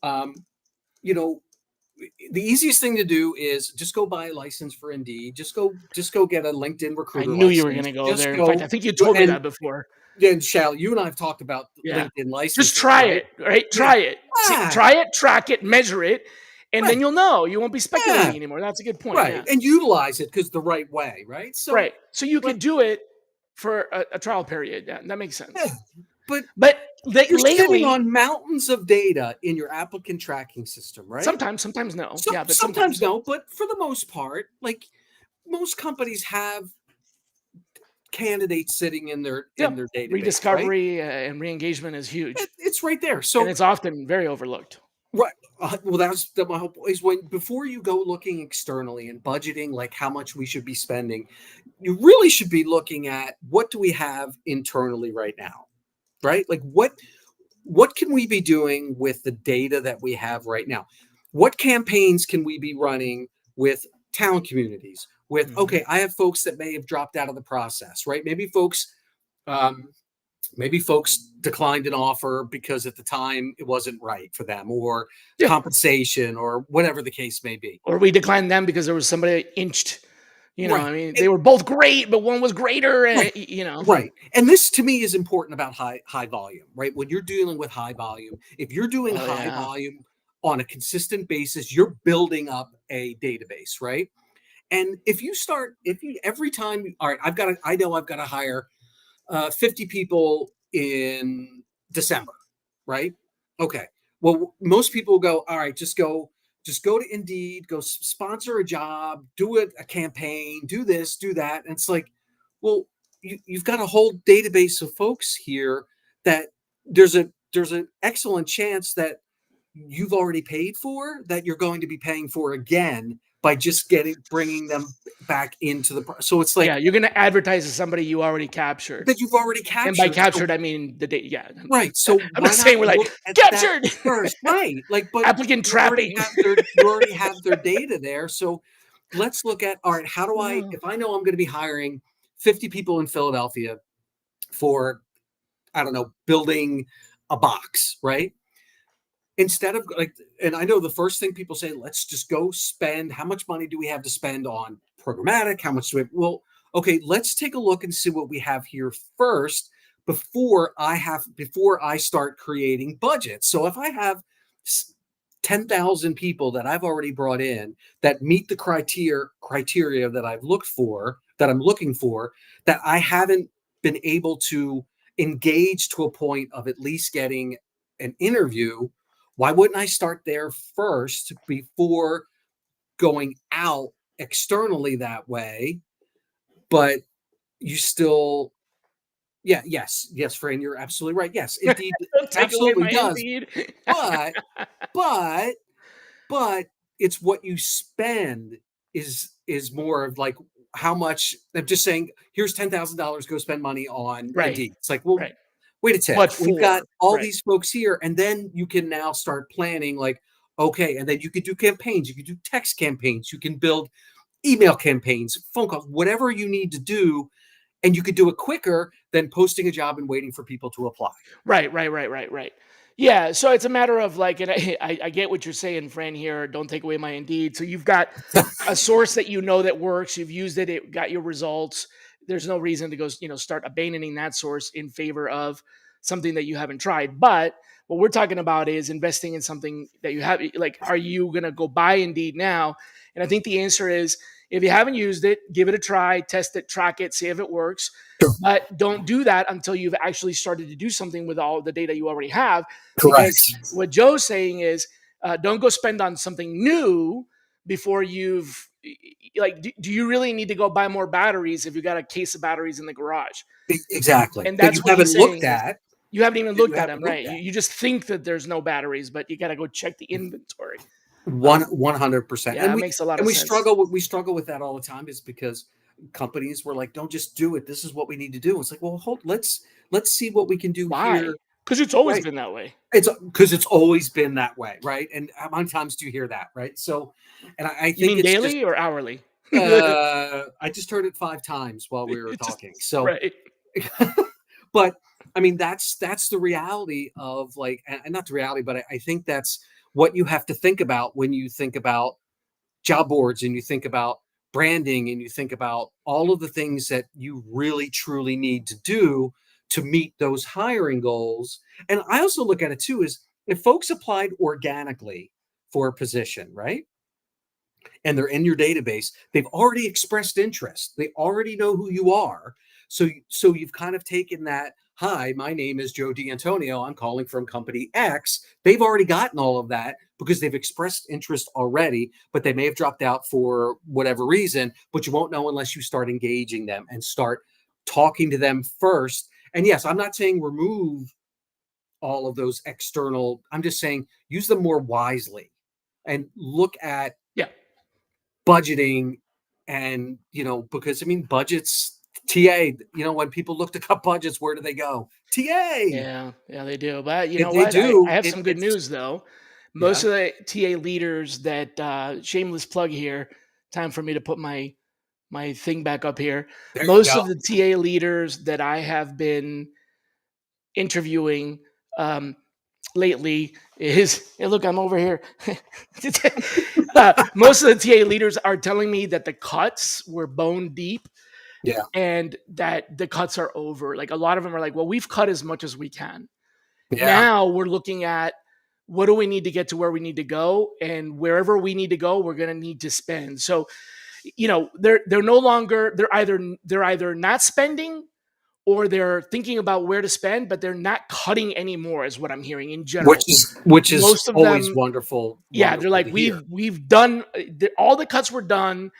um, you know the easiest thing to do is just go buy a license for Indeed. Just go get a LinkedIn I recruiter knew you were going license. to go Just there. In fact, I go think you told me and that before. then Shall you and I have talked about Yeah. LinkedIn Just licenses, try right? it, right? Yeah. Try it. See, Ah, try it, track it, measure it, and then right. you'll know. You won't be Yeah. speculating anymore. That's a good point. Right. Yeah. And utilize it because the right way, right? So, Right. So you but could do it for a trial period. Yeah, that makes yeah, sense. but But you're sitting lately, on mountains of data in your applicant tracking system, right? sometimes no. So Yeah, but sometimes sometimes. no, but for the most part, like most companies have candidates sitting in Yep. their database, right? Rediscovery and re-engagement is huge, It's right there. and So it's often very overlooked. right, well, that's my whole point is when before you go looking externally and budgeting, like how much we should be spending, you really should be looking at what do we have internally right now, right? Like what can we be doing with the data that we have right now? What campaigns can we be running with town communities? With Hmm. okay, I have folks that may have dropped out of the process, right? Um, maybe folks declined an offer because at the time it wasn't right for them, or Yeah. compensation, or whatever the case may be. Or we declined them because there was somebody inched. Right. I mean, And, they were both great, but one was greater. right. You know. Right. And this to me is important about high volume, right? When you're dealing with high volume, if you're doing Oh high yeah. volume on a consistent basis, you're building up a database, right? And if you every time, all right, I know I've got to hire 50 people in December, right? Okay. Well, most people go, all right, just go to Indeed, go sponsor a job, do a campaign, do this, do that. And it's like, well, you've got a whole database of folks here that there's an excellent chance that you've already paid for that you're going to be paying for again by just getting bringing them back into so it's like Yeah, you're gonna advertise to somebody you already captured, that you've already and by captured. So captured I mean the date. Yeah, right. So I'm not why not saying we're like look at that captured. first? Right. Like, but Applicant trapping. you already have their data there. So let's look at all right, how do I Oh, if I know I'm going to be hiring 50 people in Philadelphia for I don't know, building a box, right? Instead of like, and I know the first thing people say, let's just go spend, how much money do we have to spend on programmatic? How much do we, well, okay, let's take a look and see what we have here first before I start creating budgets. So if I have 10,000 people that I've already brought in that meet the criteria that I'm looking for, that I haven't been able to engage to a point of at least getting an interview, why wouldn't I start there first before going out externally that way? But you still, yeah, yes, Fran, you're absolutely right. Yes, indeed, Don't take away absolutely my does. Indeed. But, but, but it's what you spend is more of like how much. I'm just saying, here's $10,000, go spend money on Right. Indeed. It's like, well, Right. wait a tick. What We've got for? all Right. these folks here, and then you can now start planning like, okay, and then you could do campaigns, you could do text campaigns, you can build email campaigns, phone calls, whatever you need to do, and you could do it quicker than posting a job and waiting for people to apply. Right. Yeah, so it's a matter of like, and I get what you're saying, Fran. Here, don't take away my Indeed. So you've got a source that you know that works. You've used it. It got your results. There's no reason to go, start abandoning that source in favor of something that you haven't tried. But what we're talking about is investing in something that you have. Like, are you gonna go buy Indeed now? And I think the answer is, if you haven't used it, give it a try, test it, track it, see if it works. Sure. But don't do that until you've actually started to do something with all the data you already have. Because Correct. what Joe's saying is, don't go spend on something new before you've, like, do you really need to go buy more batteries if you got a case of batteries in the garage? Exactly. And That you that's what haven't he's looked saying is, at. you haven't even That you looked at haven't them, looked right? at. You just think that there's no batteries, but you got to go check the inventory. One Um, 100%. yeah, it makes a lot And of we sense. struggle with that all the time, is because companies were like, don't just do it. This is what we need to do. It's like, well, let's see what we can do Why? here. Because it's always Right. been that way. It's because it's always been that way, right? And how many times do you hear that, right? So, and I You think mean it's just, daily or hourly? I just heard it 5 times while we were It's just talking. So, right. but I mean, that's the reality of like, and not the reality, but I think that's what you have to think about when you think about job boards and you think about branding and you think about all of the things that you really truly need to do to meet those hiring goals. And I also look at it too is, if folks applied organically for a position, right? And they're in your database, they've already expressed interest. They already know who you are. So you've kind of taken that, hi, my name is Joe D'Antonio. I'm calling from company X. They've already gotten all of that because they've expressed interest already, but they may have dropped out for whatever reason, but you won't know unless you start engaging them and start talking to them first. And yes, I'm not saying remove all of those external, I'm just saying use them more wisely and look at Yeah. budgeting. And because I mean, budgets, when people look to cut budgets, where do they go? Ta. Yeah, they do. But you know They what? I do have it. some good It's news though. Most Yeah. of the TA leaders that shameless plug here, time for me to put my thing back up here. There you Most go. of the TA leaders that I have been interviewing um, lately is, hey, look, I'm over here. Most of the TA leaders are telling me that the cuts were bone deep Yeah. and that the cuts are over. Like a lot of them are like, well, we've cut as much as we can. Yeah. Now we're looking at what do we need to get to where we need to go, and wherever we need to go, we're going to need to spend. So, they're no longer they're either not spending or they're thinking about where to spend, but they're not cutting anymore, is what I'm hearing in which general. is which is Most of always them, wonderful, yeah, they're wonderful like, to hear. we've done all the cuts were done.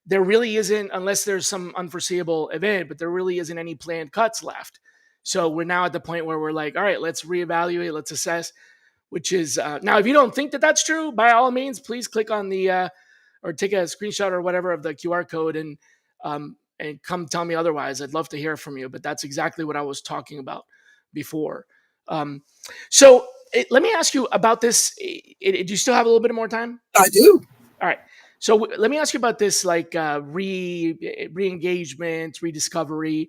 There really isn't, unless there's some unforeseeable event, but there really isn't any planned cuts left. So we're now at the point where we're like, all right, let's reevaluate, let's assess. Which is now, if you don't think that that's true, by all means, please click on the or take a screenshot or whatever of the QR code and come tell me otherwise. I'd love to hear from you. But that's exactly what I was talking about before. Um, so let me ask you about this. Do you still have a little bit more time? I do. All right. So let me ask you about this, like re-engagement, rediscovery.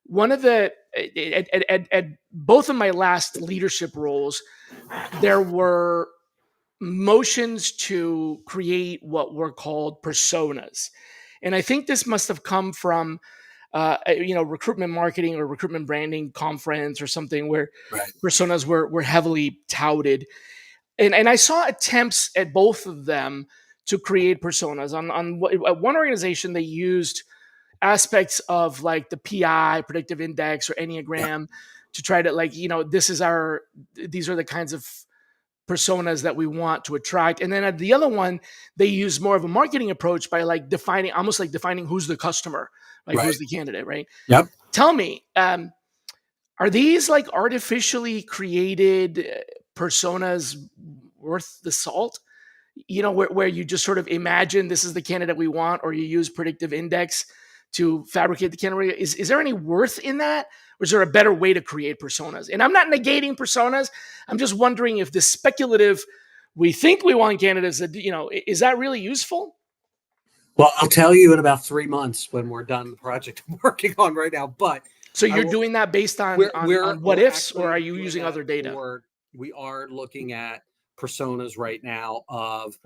one of the at both of my last leadership roles, there were motions to create what were called personas. And I think this must have come from, recruitment marketing or recruitment branding conference or something where Right. personas were heavily touted. And I saw attempts at both of them to create personas. At one organization, they used aspects of like the PI, predictive index, or Yeah. Enneagram to try to, like, these are the kinds of personas that we want to attract. And then at the other one, they use more of a marketing approach by like defining who's the customer, like Right. who's the candidate, right? Yep. Tell me, are these like artificially created personas worth the salt? Where you just sort of imagine this is the candidate we want, or you use predictive index to fabricate the candidate. Is there any worth in that? Or is there a better way to create personas? And I'm not negating personas. I'm just wondering if the speculative, we think we want candidates that, is that really useful? Well, I'll tell you in about 3 months when we're done the project I'm working on right now. But So I you're will. doing that based on We're on we're on what we're ifs, or are actually you doing using that other data? for. We are looking at personas right now of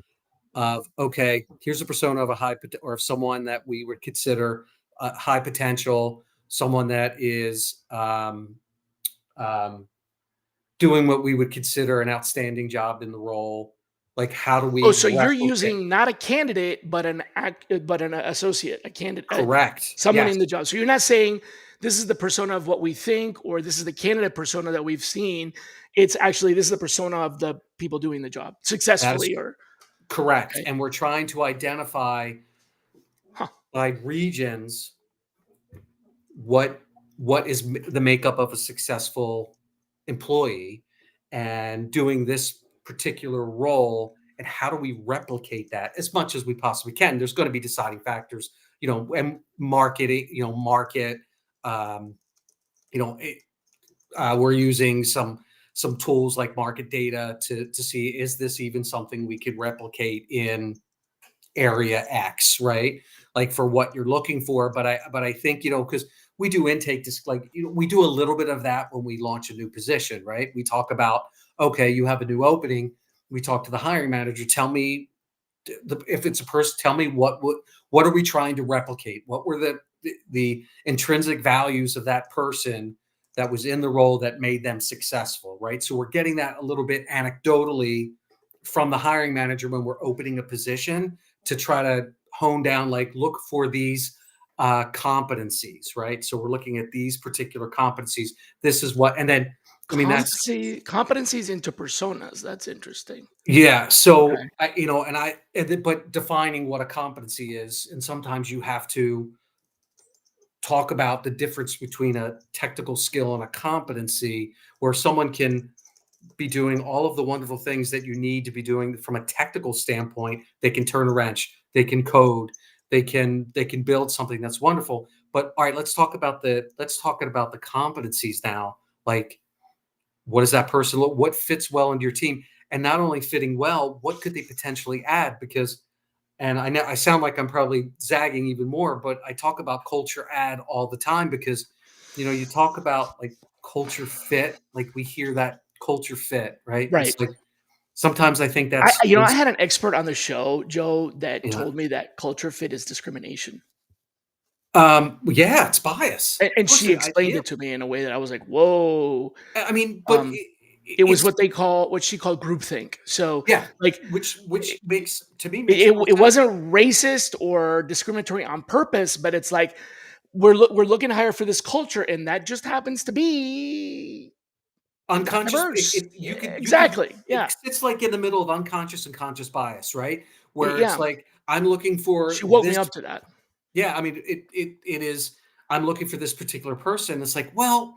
okay, here's a persona of a or of someone that we would consider high potential, someone that is um, doing what we would consider an outstanding job in the role. Like, how do Oh, we so you're replicate? using not a candidate, but an associate, a candidate, Correct. someone Yes, in the job. So you're not saying this is the persona of what we think, or this is the candidate persona that we've seen. It's actually, this is the persona of the people doing the job that is successfully, or correct. okay, And we're trying to identify huh? by regions what what is the makeup of a successful employee and doing this particular role, and how do we replicate that as much as we possibly can. There's going to be deciding factors, and marketing, market, um, it, we're using some tools like market data to see, is this even something we could replicate in area X, right? Like for what you're looking for. But I think, because we do intake this, like, we do a little bit of that when we launch a new position, right? We talk about, okay, you have a new opening. We talk to the hiring manager. Tell me, if it's a person, tell me what are we trying to replicate? What were the intrinsic values of that person that was in the role that made them successful, right? So we're getting that a little bit anecdotally from the hiring manager when we're opening a position to try to hone down, like, look for these competencies, right? So we're looking at these particular competencies. This is what, and then, I mean, that's, Competencies into personas. That's interesting. yeah. Okay. So but defining what a competency is, and sometimes you have to talk about the difference between a technical skill and a competency, where someone can be doing all of the wonderful things that you need to be doing from a technical standpoint. They can turn a wrench, they can code, they can build something that's wonderful. But all right, let's talk about the competencies now. Like, what does that person look? What fits well into your team? And not only fitting well, what could they potentially add? Because, and I know I sound like I'm probably zagging even more, but I talk about culture add all the time because, you talk about like culture fit, like we hear that culture fit, right? Right. It's like sometimes I think I that's, you know, I had an expert on the show, Joe, that yeah, told me that culture fit is discrimination. yeah, it's bias. And Of course, she explained yeah. it to me in a way that I was like, "Whoa." I mean, but Um, it was it's, what she called groupthink. So, yeah, like, which makes, to me, makes it total it sense. wasn't racist or discriminatory on purpose, but it's like we're looking to hire for this culture, and that just happens to be not Unconscious, diverse. you Yeah, could, exactly. it Yeah. sits like in the middle of unconscious and conscious bias, right? Where it's Yeah. like, I'm looking for She woke me this. up to that. Yeah, I mean, it is. I'm looking for this particular person. It's like, well,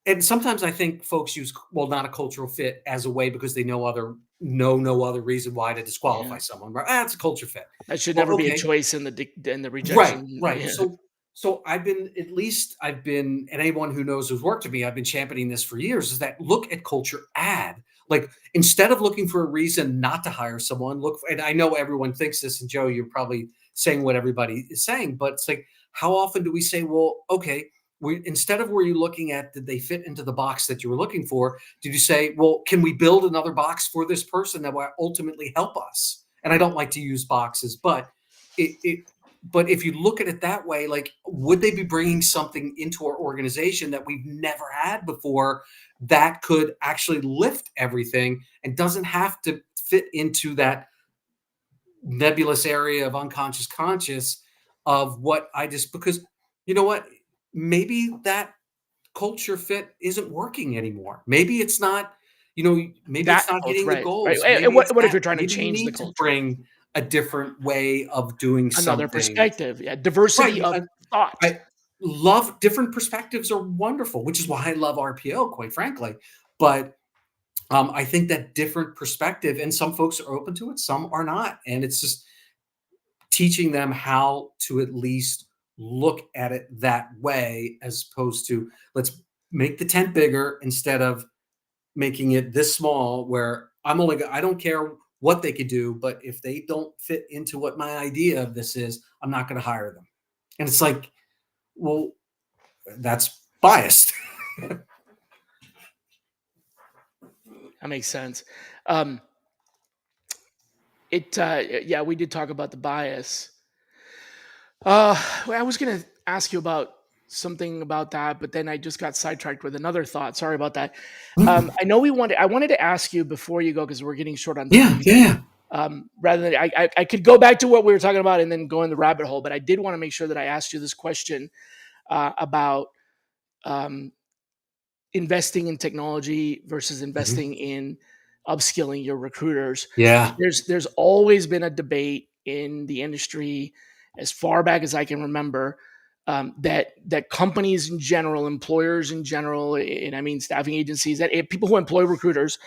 and sometimes I think folks use, well, not a cultural fit as a way because they know no other reason why to disqualify Yeah. someone. Right? Ah, it's a culture fit. That should Well, never be a okay, choice in the right, rejection. right. Yeah. So I've been, and anyone who knows who's worked with me, I've been championing this for years, is that look at culture add. Like, instead of looking for a reason not to hire someone, and I know everyone thinks this, and Joe, you're probably saying what everybody is saying, but it's like, how often do we say, well, okay, instead of were you looking at did they fit into the box that you were looking for, did you say, well, can we build another box for this person that will ultimately help us? And I don't like to use boxes, but it but if you look at it that way, like, would they be bringing something into our organization that we've never had before that could actually lift everything and doesn't have to fit into that nebulous area of unconscious conscious of what I just because you know what? Maybe that culture fit isn't working anymore. Maybe it's not, maybe it's That not culture, hitting the right, right. goals. And Maybe it's what if that. you're trying to Maybe you change the need to culture? bring a different way of doing Another something. perspective, yeah, Right. diversity of thought. I love different perspectives are wonderful, which is why I love RPO, quite frankly. But I think that different perspective, and some folks are open to it, some are not. And it's just teaching them how to at least look at it that way, as opposed to let's make the tent bigger instead of making it this small where I don't care what they could do, but if they don't fit into what my idea of this is, I'm not going to hire them. And it's like, well, that's biased. That makes sense. Um, yeah, we did talk about the bias. Well, I was gonna ask you about something about that, but then I just got sidetracked with another thought. Sorry about that. I know I wanted to ask you before you go because we're getting short on Yeah, time. yeah. Rather than I could go back to what we were talking about and then go in the rabbit hole, but I did want to make sure that I asked you this question about um, investing in technology versus Mhm. investing in upskilling your recruiters. Yeah. There's always been a debate in the industry as far back as I can remember, that companies in general, employers in general, and I mean staffing agencies, that people who employ recruiters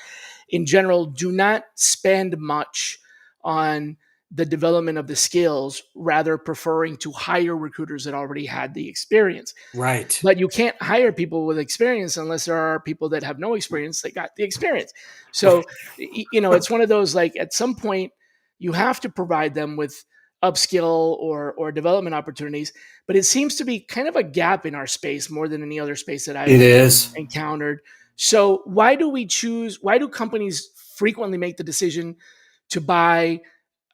in general do not spend much on the development of the skills, rather preferring to hire recruiters that already had the experience. Right. But you can't hire people with experience unless there are people that have no experience that got the experience. So, it's one of those, like, at some point you have to provide them with upskill or development opportunities. But it seems to be kind of a gap in our space more than any other space that It I've is. encountered. So why do companies frequently make the decision to buy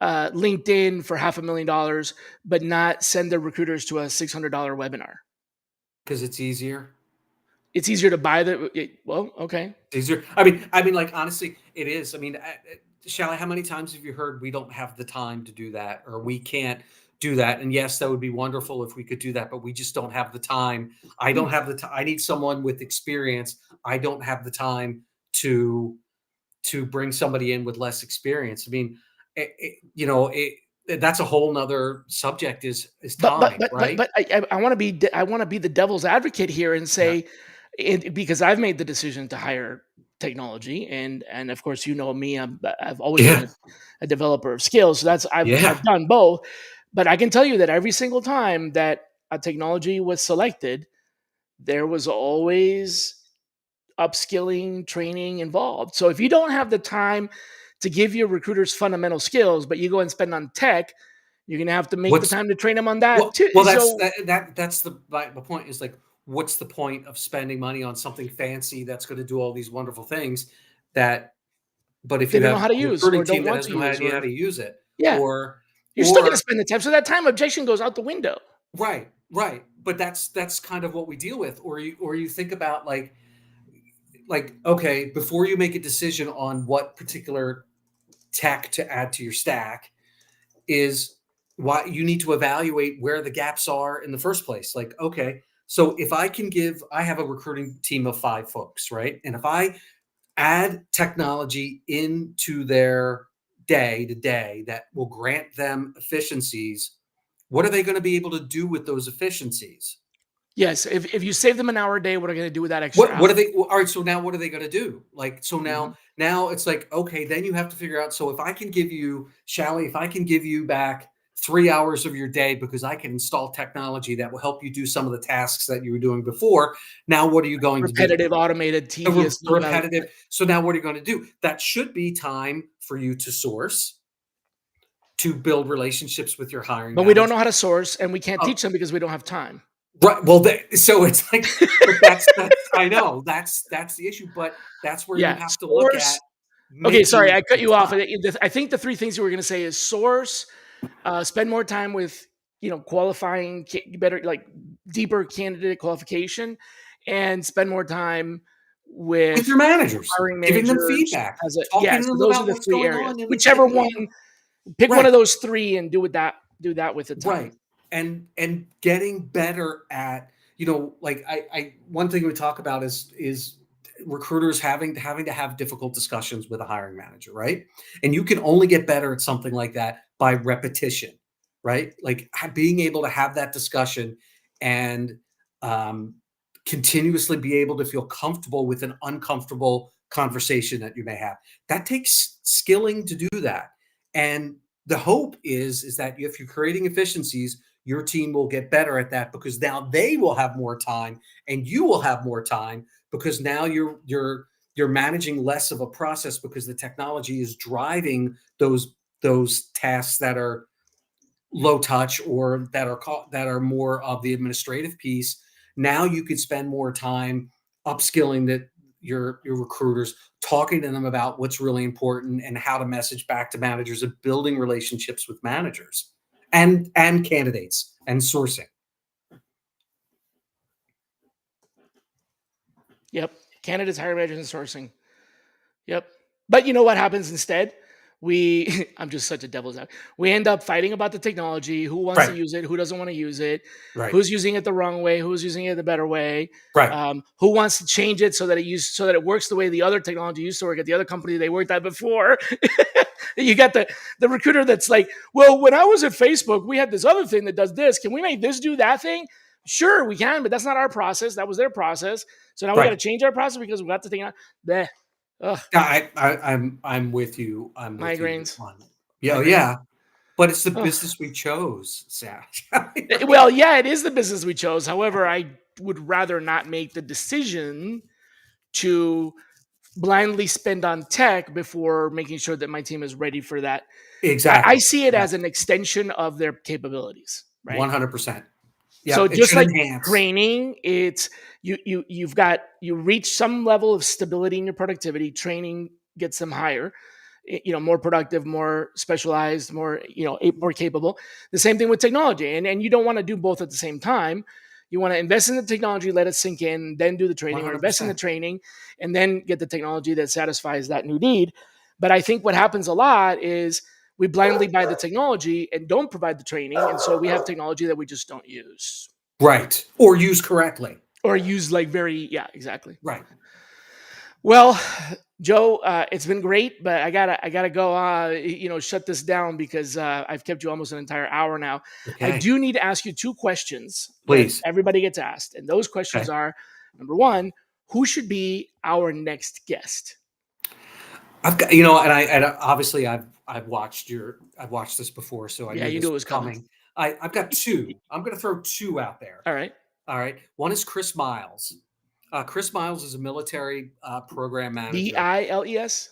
LinkedIn for $500,000, but not send their recruiters to a $600 webinar? Because it's easier. It's easier to buy well, okay. Easier. I mean, like, honestly, it is. I mean, Shally, how many times have you heard we don't have the time to do that, or we can't do that? And yes, that would be wonderful if we could do that, but we just don't have the time. I don't Hmm. have the time. I need someone with experience. I don't have the time to bring somebody in with less experience. I mean, that's a whole nother subject. Is But but time, but but right? but I want to be I want to be the devil's advocate here and Yeah. say, because I've made the decision to hire technology, and of course me, I've always been Yeah. a developer of skills. So that's I've Yeah. done both, but I can tell you that every single time that a technology was selected, there was always upskilling, training involved. So if you don't have the time to give your recruiters fundamental skills, but you go and spend on tech, you're going to have to make the What's time to train them on that Well, too. that's So that's the point is like, what's the point of spending money on something fancy that's going to do all these wonderful things that, but if they you don't know have how to a use or recruiting don't team that want has to no use, idea how or to use it, yeah, or you're still going to or spend the time. So that time objection goes out the window. right, right, but that's kind of what we deal with. Or you think about like, okay, before you make a decision on what particular tech to add to your stack, is why you need to evaluate where the gaps are in the first place. Like, okay, so if I have a recruiting team of 5 folks, right? And if I add technology into their day to day that will grant them efficiencies, what are they going to be able to do with those efficiencies? Yes, if you save them an hour a day, what are you going to do with that extra What are hour? they? All right, so now what are they going to do? Like, so Mhm. now it's like, okay, then you have to figure out. So if I can give you, Shally, if I can give you back 3 hours of your day because I can install technology that will help you do some of the tasks that you were doing before. Now, what are you going to do? Repetitive, automated, The tedious, low value. repetitive. So now, what are you going to do? That should be time for you to source, to build relationships with your hiring But we don't manager. know how to source, and we can't Uh, teach them because we don't have time. Right. Well, so it's like, but that's I know that's the issue, but that's where you Yeah, have to look at source. Okay, sorry, making I cut the you off. time. I think the three things you were going to say is source, spend more time with qualifying better, like deeper candidate qualification, and spend more time With with your managers, hiring giving them managers. feedback, As a talking Yeah, to so them those are about the what's three going areas. on, and if Whichever they, one, pick one right, of those three and do that with the time. right, and getting better at, like I one thing we talk about is recruiters having to have difficult discussions with a hiring manager, right? And you can only get better at something like that by repetition, right? Like being able to have that discussion and um, continuously be able to feel comfortable with an uncomfortable conversation that you may have. That takes skilling to do that. And the hope is that if you're creating efficiencies, your team will get better at that because now they will have more time and you will have more time because now you're managing less of a process because the technology is driving those tasks that are low touch or that are more of the administrative piece. Now you could spend more time upskilling that your recruiters, talking to them about what's really important and how to message back to managers, and building relationships with managers and candidates and sourcing. Yep, candidates, hiring managers, and sourcing. Yep. But you know what happens instead? I'm just such a devil's advocate. We end up fighting about the technology, who wants to Right. use it, who doesn't want to use it, Right. who's using it the wrong way, who's using it the better way, Right. who wants to change it so that it works the way the other technology used to work at the other company they worked at before. You got the recruiter that's like, well, when I was at Facebook, we had this other thing that does this. Can we make this do that thing? Sure, we can, but that's not our process. That was their process. So now we got to Right. change our process because we got the thing out. Bleh. Ugh, I'm with you. I'm with you migraines, on. Yeah, oh, migraines. yeah. But it's the Ugh. business we chose, Sash. Well, Right? yeah, it is the business we chose. However, I would rather not make the decision to blindly spend on tech before making sure that my team is ready for that. I Exactly. see it Yeah. as an extension of their capabilities, right? 100%. Yeah, So it just should like enhance. training, it's you reach some level of stability in your productivity. Training gets them higher, more productive, more specialized, more more capable. The same thing with technology, and you don't want to do both at the same time. You want to invest in the technology, let it sink in, then do the training, or invest in the 100%. training and then get the technology that satisfies that new need. But I think what happens a lot is we blindly buy the technology and don't provide the training, and so we have technology that we just don't use Right. Or used correctly. or use like very yeah, exactly. Right. Well, Joe, it's been great, but I gotta go. Shut this down because I've kept you almost an entire hour now. I Okay. do need to ask you two questions that Please. everybody gets asked, and those questions Okay. are: number one, who should be our next guest? I've got, and obviously I've watched this before, so I Yeah, knew you knew this it was was coming. coming. I've got two. I'm going to throw two out there. All right, All right. One is Chris Miles. Chris Miles is a military program manager. Biles.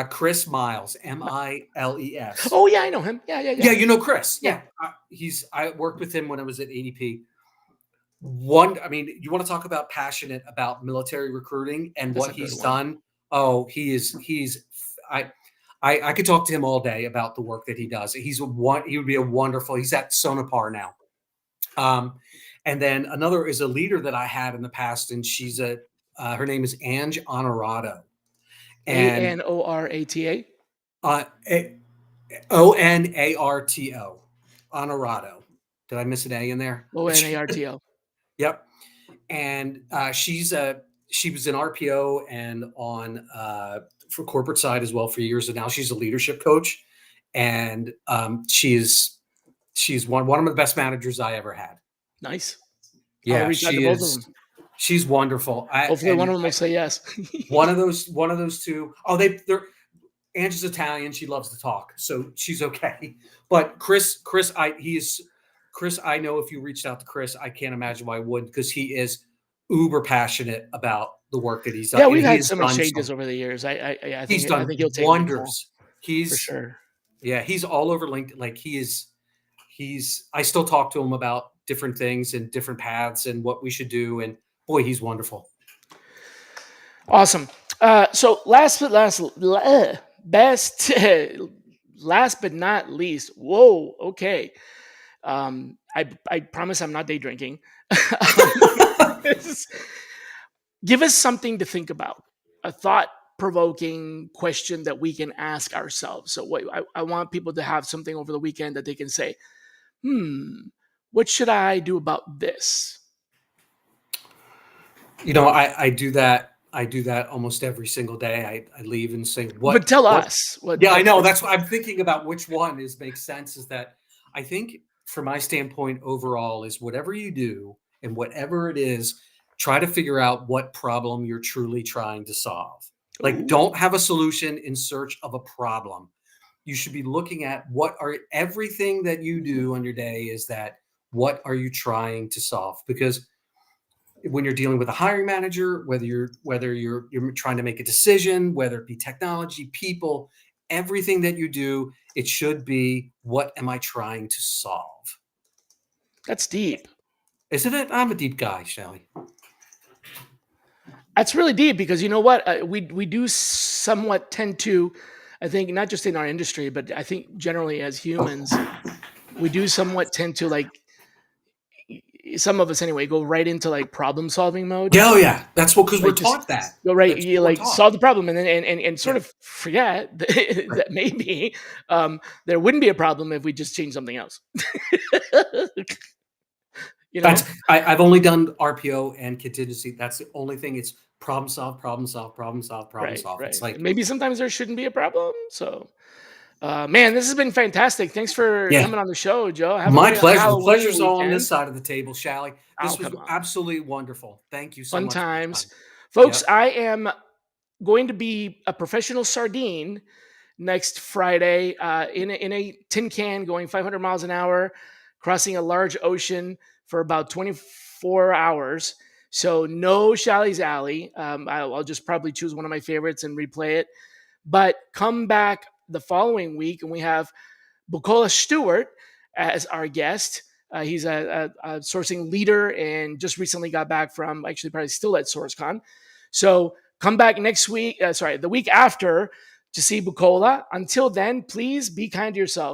Chris Miles, Miles. Oh yeah, I know him. Yeah, yeah, Yeah, yeah, you know Chris. yeah. Yeah, I worked with him when I was at ADP. One, I mean, you want to talk about passionate about military recruiting and That's what a good he's one. done. Oh, I I could talk to him all day about the work that he does. He would be a wonderful. He's at Sonopar now. Um, and then another is a leader that I had in the past, and her name is Ange Honorado, and Anorata. uh, Onaarto, Honorado. Did I miss an A in there? Onarto. Yep. And she was an RPO and on for corporate side as well for years, and now she's a leadership coach, and she's one of the best managers I ever had. Nice. I'll Yeah, reach out to she both of is. them. She's wonderful. Hopefully, one of them will say yes. One of those two. Oh, they're Angie's Italian. She loves to talk, so she's okay. But Chris. I know if you reached out to Chris, I can't imagine why I wouldn't, because he is uber passionate about the work that he's done, Yeah, and we've he had has some done exchanges some. over the years. He's I think done he'll take my call wonders. for He's sure. Yeah, he's all over LinkedIn. Like he's. I still talk to him about different things and different paths and what we should do. And boy, he's wonderful. Awesome. So best, last but not least. Whoa. Okay. I promise I'm not day drinking. um, Give us something to think about, a thought provoking question that we can ask ourselves. So, I want people to have something over the weekend that they can say, what should I do about this? I do that. I do that almost every single day. I leave and say, But tell us yeah, I know. what That's what I'm thinking about. Which one makes sense is that I think from my standpoint overall is whatever you do and whatever it is, try to figure out what problem you're truly trying to solve. Like, Ooh, don't have a solution in search of a problem. You should be looking at everything that you do on your day is that what are you trying to solve? Because when you're dealing with a hiring manager, whether you're trying to make a decision, whether it be technology, people, everything that you do, it should be what am I trying to solve? that's deep. Isn't it? I'm a deep guy, Shally. That's really deep because you know what? We do somewhat tend to, I think, not just in our industry, but I think generally as humans, we do somewhat tend to like, some of us anyway, go right into like problem solving mode. Yeah, oh yeah. That's what because we're Like just taught that. go right, That's you what we're like taught. solve the problem and then and Yeah. sort of forget that maybe there wouldn't be a problem if we just changed something else. you That's know? I've only done RPO and contingency. That's the only thing. It's problem solve, problem solve, problem solve, problem Right, solve. right. It's And like, maybe sometimes there shouldn't be a problem. So man, this has been fantastic. Thanks for yeah, coming on the show, Joe. Have a my great pleasure. The Halloween pleasure's all on this weekend. side of the table, Shally. Oh, This was come on. absolutely wonderful. Thank you so Fun much for your times. time. Folks, Yep. I am going to be a professional sardine next Friday in a tin can going 500 miles an hour, crossing a large ocean for about 24 hours. So no Shally's Alley. I'll just probably choose one of my favorites and replay it. But come back the following week and we have Bukola Stewart as our guest. He's a sourcing leader and just recently got back from, actually probably still at SourceCon. So come back next week, the week after, to see Bukola. Until then, please be kind to yourself.